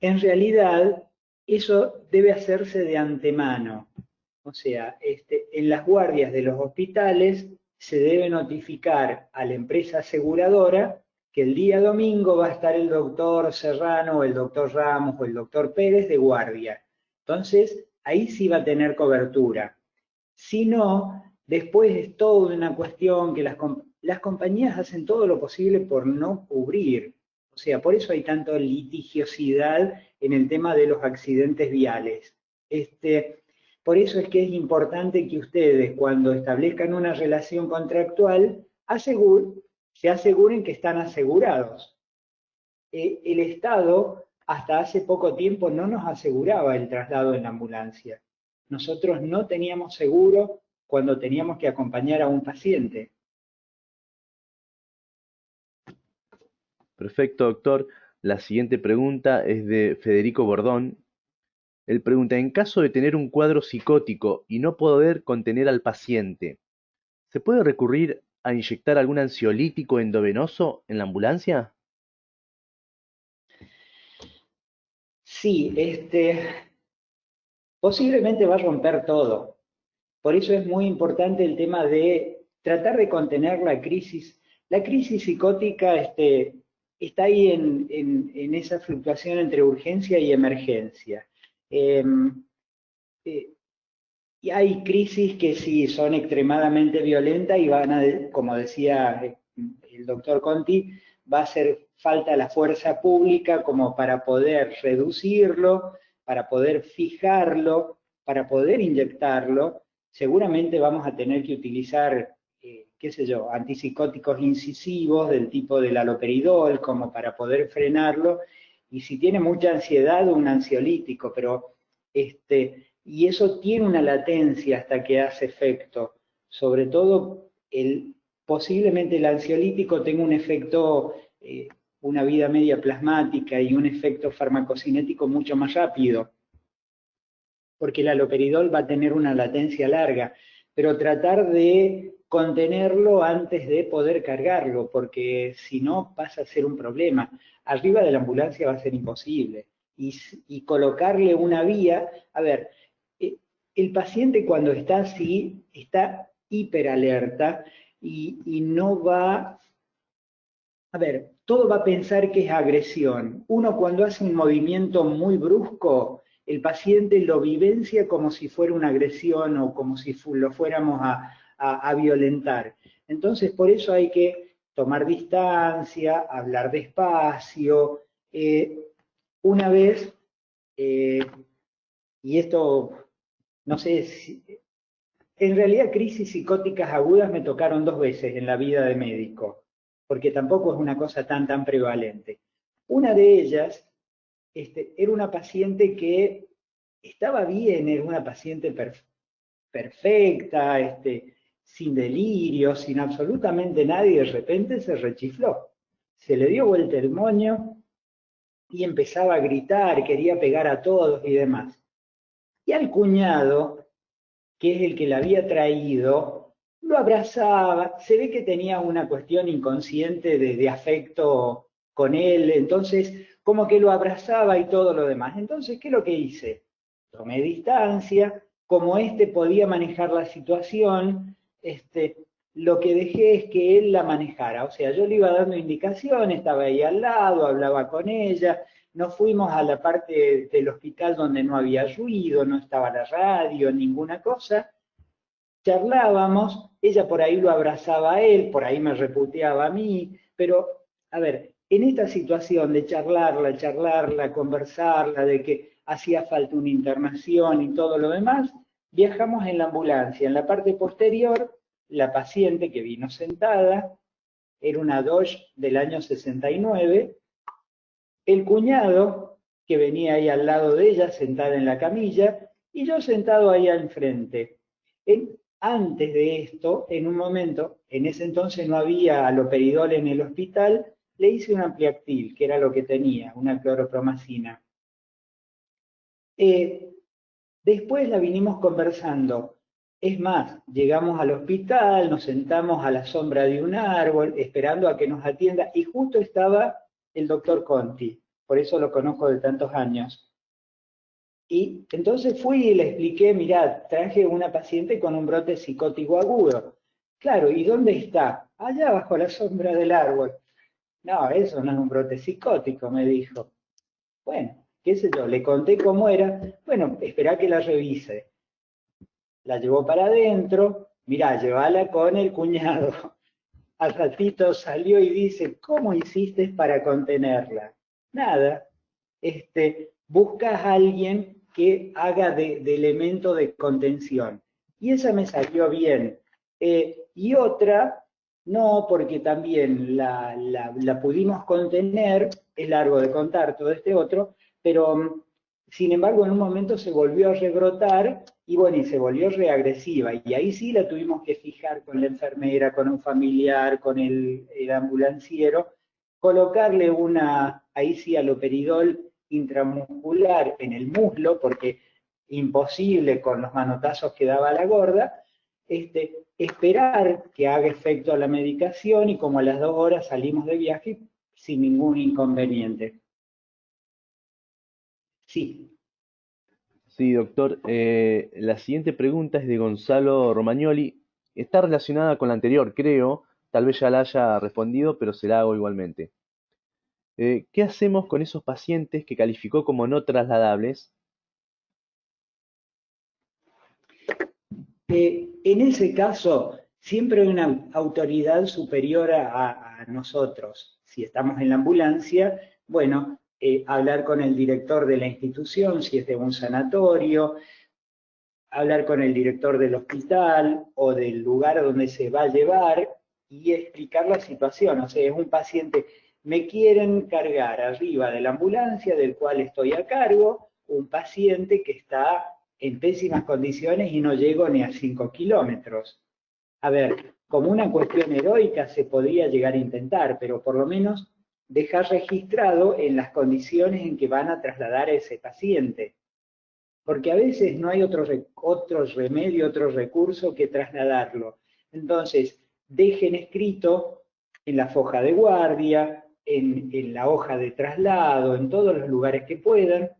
En realidad, eso debe hacerse de antemano. O sea, en las guardias de los hospitales se debe notificar a la empresa aseguradora que el día domingo va a estar el doctor Serrano o el doctor Ramos o el doctor Pérez de guardia. Entonces, ahí sí va a tener cobertura. Si no, después es toda una cuestión que las compañías hacen todo lo posible por no cubrir. O sea, por eso hay tanta litigiosidad en el tema de los accidentes viales. Por eso es que es importante que ustedes, cuando establezcan una relación contractual, se aseguren que están asegurados. El Estado hasta hace poco tiempo no nos aseguraba el traslado en ambulancia. Nosotros no teníamos seguro cuando teníamos que acompañar a un paciente. Perfecto, doctor. La siguiente pregunta es de Federico Bordón. Él pregunta, en caso de tener un cuadro psicótico y no poder contener al paciente, ¿se puede recurrir a inyectar algún ansiolítico endovenoso en la ambulancia? Sí, posiblemente va a romper todo. Por eso es muy importante el tema de tratar de contener la crisis. La crisis psicótica está ahí en esa fluctuación entre urgencia y emergencia. Eh, eh, Y hay crisis que sí son extremadamente violentas y van a, como decía el doctor Conti, va a hacer falta la fuerza pública como para poder reducirlo, para poder fijarlo, para poder inyectarlo. Seguramente vamos a tener que utilizar, qué sé yo, antipsicóticos incisivos del tipo del haloperidol como para poder frenarlo. Y si tiene mucha ansiedad, un ansiolítico, pero y eso tiene una latencia hasta que hace efecto. Sobre todo, posiblemente el ansiolítico tenga un efecto, una vida media plasmática y un efecto farmacocinético mucho más rápido, porque el haloperidol va a tener una latencia larga, pero tratar de contenerlo antes de poder cargarlo, porque si no pasa a ser un problema. Arriba de la ambulancia va a ser imposible. Y colocarle una vía, a ver, eh, el paciente cuando está así, está hiperalerta y no va, a ver, todo va a pensar que es agresión. Uno cuando hace un movimiento muy brusco, el paciente lo vivencia como si fuera una agresión o como si lo fuéramos a violentar. Entonces, por eso hay que tomar distancia, hablar despacio, una vez, eh, y esto, no sé, en realidad crisis psicóticas agudas me tocaron 2 veces en la vida de médico, porque tampoco es una cosa tan prevalente. Una de ellas era una paciente que estaba bien, era una paciente perfecta, sin delirio, sin absolutamente nadie, y de repente se rechifló. Se le dio vuelta el moño y empezaba a gritar, quería pegar a todos y demás. Y al cuñado, que es el que la había traído, lo abrazaba, se ve que tenía una cuestión inconsciente de afecto con él, entonces como que lo abrazaba y todo lo demás. Entonces, ¿qué es lo que hice? Tomé distancia, como podía manejar la situación, lo que dejé es que él la manejara, o sea, yo le iba dando indicaciones, estaba ahí al lado, hablaba con ella, nos fuimos a la parte del hospital donde no había ruido, no estaba la radio, ninguna cosa, charlábamos, ella por ahí lo abrazaba a él, por ahí me reputeaba a mí, pero a ver, en esta situación de charlarla, conversarla, de que hacía falta una internación y todo lo demás, viajamos en la ambulancia. En la parte posterior, la paciente que vino sentada, era una Dodge del año 69, el cuñado que venía ahí al lado de ella, sentada en la camilla, y yo sentado ahí al frente. Antes de esto, en un momento, en ese entonces no había aloperidol en el hospital, le hice un ampliactil, que era lo que tenía, una cloropromacina. Eh, Después la vinimos conversando. Es más, llegamos al hospital, nos sentamos a la sombra de un árbol, esperando a que nos atienda, y justo estaba el doctor Conti, por eso lo conozco de tantos años. Y entonces fui y le expliqué, mirá, traje una paciente con un brote psicótico agudo. Claro, ¿y dónde está? Allá bajo la sombra del árbol. No, eso no es un brote psicótico, me dijo. Bueno, qué sé yo, le conté cómo era. Bueno, esperá que la revise. La llevó para adentro, mirá, llévala con el cuñado. Al ratito salió y dice, ¿cómo hiciste para contenerla? Nada, buscas a alguien que haga de elemento de contención. Y esa me salió bien. Y otra, no, porque también la pudimos contener, es largo de contar todo este otro, pero sin embargo en un momento se volvió a rebrotar y bueno, y se volvió reagresiva. Y ahí sí la tuvimos que fijar con la enfermera, con un familiar, con el ambulanciero, colocarle ahí sí aloperidol intramuscular en el muslo, porque imposible con los manotazos que daba la gorda, esperar que haga efecto la medicación y como a las 2 horas salimos de viaje sin ningún inconveniente. Sí. Sí, doctor. La siguiente pregunta es de Gonzalo Romagnoli. Está relacionada con la anterior, creo. Tal vez ya la haya respondido, pero se la hago igualmente. ¿Qué hacemos con esos pacientes que calificó como no trasladables? En ese caso, siempre hay una autoridad superior a nosotros. Si estamos en la ambulancia, bueno, hablar con el director de la institución, si es de un sanatorio, hablar con el director del hospital o del lugar donde se va a llevar y explicar la situación. O sea, es un paciente, me quieren cargar arriba de la ambulancia del cual estoy a cargo, un paciente que está en pésimas condiciones y no llego ni a 5 kilómetros. A ver, como una cuestión heroica se podría llegar a intentar, pero por lo menos dejar registrado en las condiciones en que van a trasladar a ese paciente porque a veces no hay otro remedio, otro recurso que trasladarlo. Entonces, dejen escrito en la foja de guardia, en la hoja de traslado, en todos los lugares que puedan,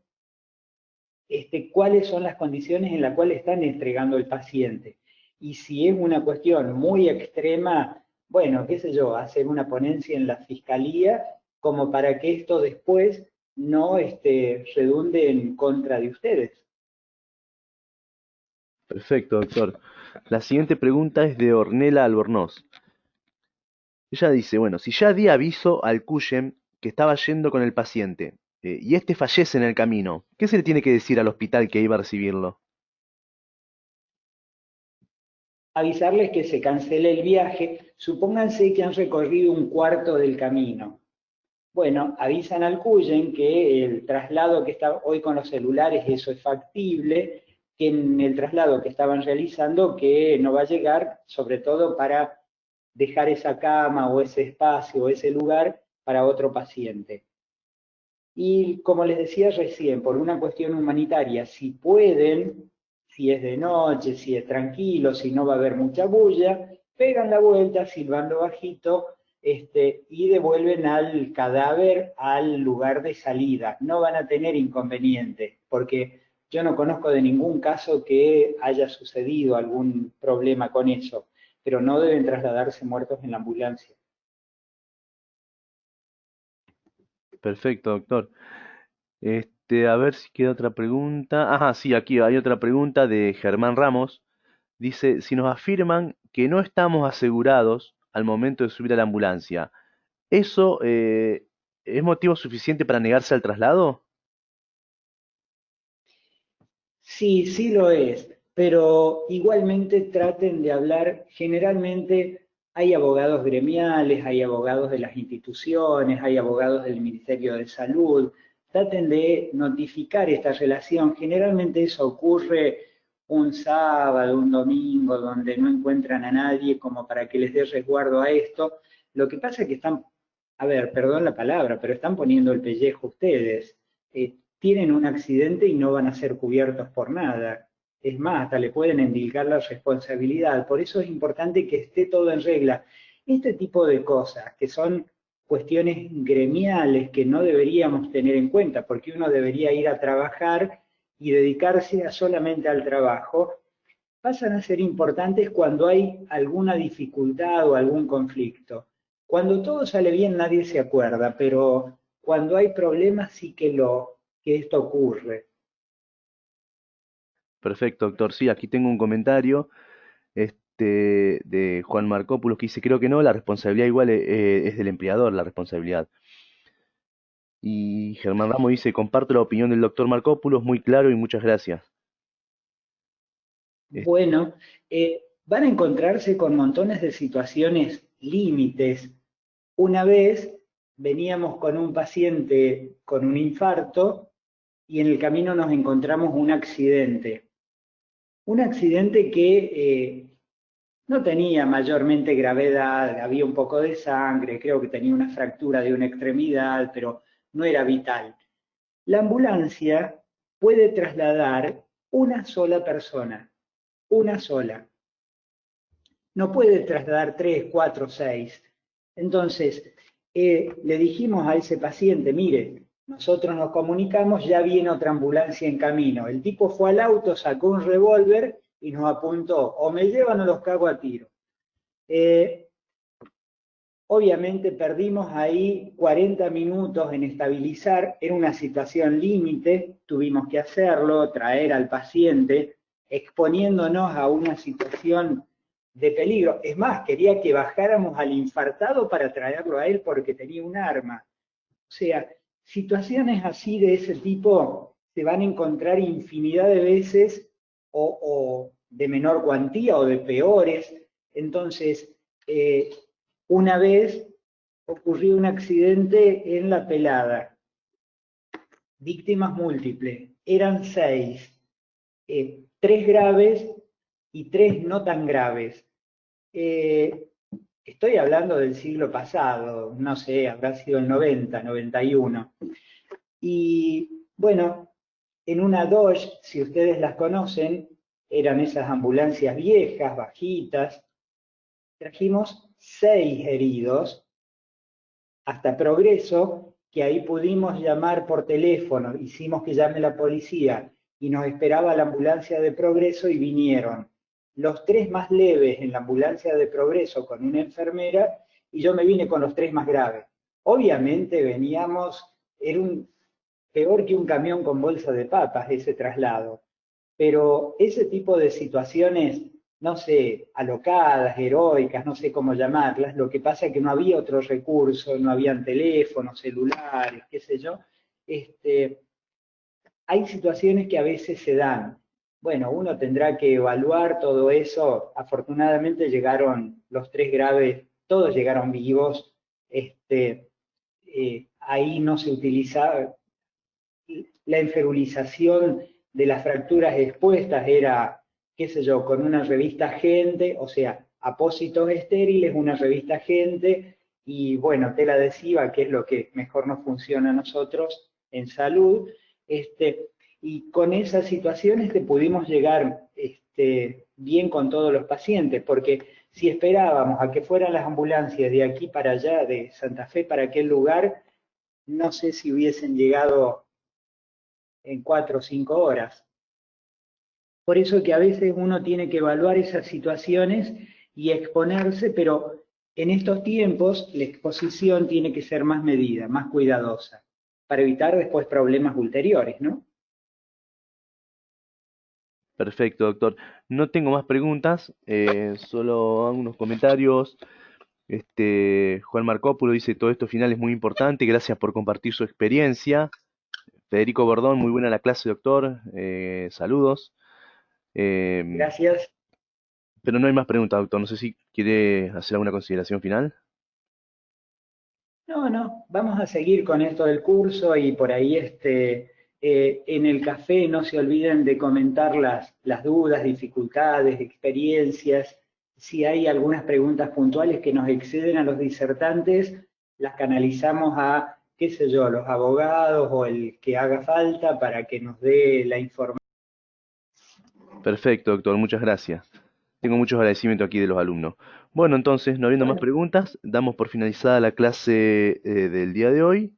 cuáles son las condiciones en las cuales están entregando el paciente. Y si es una cuestión muy extrema, bueno, qué sé yo, hacer una ponencia en la fiscalía como para que esto después no redunde en contra de ustedes. Perfecto, doctor. La siguiente pregunta es de Ornella Albornoz. Ella dice, bueno, si ya di aviso al CUYEM que estaba yendo con el paciente, y este fallece en el camino. ¿Qué se le tiene que decir al hospital que iba a recibirlo? Avisarles que se cancele el viaje. Supónganse que han recorrido un cuarto del camino. Bueno, avisan al Cuyen que el traslado que está hoy con los celulares, eso es factible, que en el traslado que estaban realizando que no va a llegar, sobre todo para dejar esa cama o ese espacio o ese lugar para otro paciente. Y como les decía recién, por una cuestión humanitaria, si pueden, si es de noche, si es tranquilo, si no va a haber mucha bulla, pegan la vuelta silbando bajito, y devuelven al cadáver al lugar de salida. No van a tener inconveniente, porque yo no conozco de ningún caso que haya sucedido algún problema con eso, pero no deben trasladarse muertos en la ambulancia. Perfecto, doctor. A ver si queda otra pregunta. Ajá, sí, aquí hay otra pregunta de Germán Ramos. Dice, si nos afirman que no estamos asegurados al momento de subir a la ambulancia, ¿eso es motivo suficiente para negarse al traslado? Sí, sí lo es, pero igualmente traten de hablar, generalmente hay abogados gremiales, hay abogados de las instituciones, hay abogados del Ministerio de Salud, traten de notificar esta relación, generalmente eso ocurre un sábado, un domingo, donde no encuentran a nadie como para que les dé resguardo a esto. Lo que pasa es que están, a ver, perdón la palabra, pero están poniendo el pellejo ustedes. Tienen un accidente y no van a ser cubiertos por nada. Es más, hasta le pueden endilgar la responsabilidad. Por eso es importante que esté todo en regla. Este tipo de cosas, que son cuestiones gremiales que no deberíamos tener en cuenta, porque uno debería ir a trabajar y dedicarse solamente al trabajo, pasan a ser importantes cuando hay alguna dificultad o algún conflicto. Cuando todo sale bien nadie se acuerda, pero cuando hay problemas sí que esto ocurre. Perfecto, doctor. Sí, aquí tengo un comentario de Juan Marcópulos que dice, creo que no, la responsabilidad igual es del empleador, la responsabilidad. Y Germán Ramos dice, comparto la opinión del doctor Marcópulos, muy claro y muchas gracias. Es- Bueno, van a encontrarse con montones de situaciones límites. Una vez veníamos con un paciente con un infarto y en el camino nos encontramos un accidente. Un accidente que no tenía mayormente gravedad, había un poco de sangre, creo que tenía una fractura de una extremidad, pero no era vital. La ambulancia puede trasladar una sola persona, una sola. No puede trasladar tres, cuatro, seis. Entonces, le dijimos a ese paciente, mire, nosotros nos comunicamos, ya viene otra ambulancia en camino. El tipo fue al auto, sacó un revólver y nos apuntó, o me llevan o los cago a tiro. Eh, Obviamente perdimos ahí 40 minutos en estabilizar, era una situación límite, tuvimos que hacerlo, traer al paciente, exponiéndonos a una situación de peligro. Es más, quería que bajáramos al infartado para traerlo a él porque tenía un arma. O sea, situaciones así de ese tipo se van a encontrar infinidad de veces o de menor cuantía o de peores. Entonces, una vez ocurrió un accidente en La Pelada, víctimas múltiples, eran seis, tres graves y tres no tan graves. Eh, Estoy hablando del siglo pasado, no sé, habrá sido el 90, 91. Y bueno, en una Dodge, si ustedes las conocen, eran esas ambulancias viejas, bajitas, trajimos seis heridos hasta Progreso, que ahí pudimos llamar por teléfono, hicimos que llame la policía y nos esperaba la ambulancia de Progreso y vinieron. Los tres más leves en la ambulancia de Progreso con una enfermera y yo me vine con los tres más graves. Obviamente veníamos, era peor que un camión con bolsa de papas ese traslado, pero ese tipo de situaciones, no sé, alocadas, heroicas, no sé cómo llamarlas, lo que pasa es que no había otro recurso, no habían teléfonos, celulares, qué sé yo, Hay situaciones que a veces se dan. Bueno, uno tendrá que evaluar todo eso. Afortunadamente llegaron los 3 graves, todos llegaron vivos. Ahí no se utilizaba la enferulización de las fracturas expuestas, era, qué sé yo, con una revista Gente, o sea, apósitos estériles, una revista Gente y bueno, tela adhesiva, que es lo que mejor nos funciona a nosotros en salud. Y con esas situaciones pudimos llegar bien con todos los pacientes, porque si esperábamos a que fueran las ambulancias de aquí para allá, de Santa Fe para aquel lugar, no sé si hubiesen llegado en 4 o 5 horas. Por eso que a veces uno tiene que evaluar esas situaciones y exponerse, pero en estos tiempos la exposición tiene que ser más medida, más cuidadosa, para evitar después problemas ulteriores, ¿no? Perfecto, doctor. No tengo más preguntas, solo algunos comentarios. Juan Marcópulo dice, todo esto final es muy importante, gracias por compartir su experiencia. Federico Bordón, muy buena la clase, doctor. Saludos. Em, Gracias. pero no hay más preguntas, doctor. No sé si quiere hacer alguna consideración final. No, no, vamos a seguir con esto del curso y por ahí en el café no se olviden de comentar las dudas, dificultades, experiencias. Si hay algunas preguntas puntuales que nos exceden a los disertantes, las canalizamos a, qué sé yo, los abogados o el que haga falta para que nos dé la información. Perfecto, doctor. Muchas gracias. Tengo muchos agradecimientos aquí de los alumnos. Bueno, entonces, no habiendo más Bueno, preguntas, damos por finalizada la clase del día de hoy.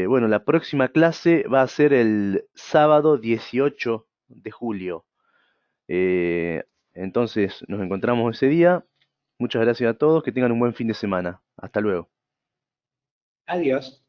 Bueno, la próxima clase va a ser el sábado 18 de julio. Eh, entonces, nos encontramos ese día. Muchas gracias a todos. Que tengan un buen fin de semana. Hasta luego. adiós.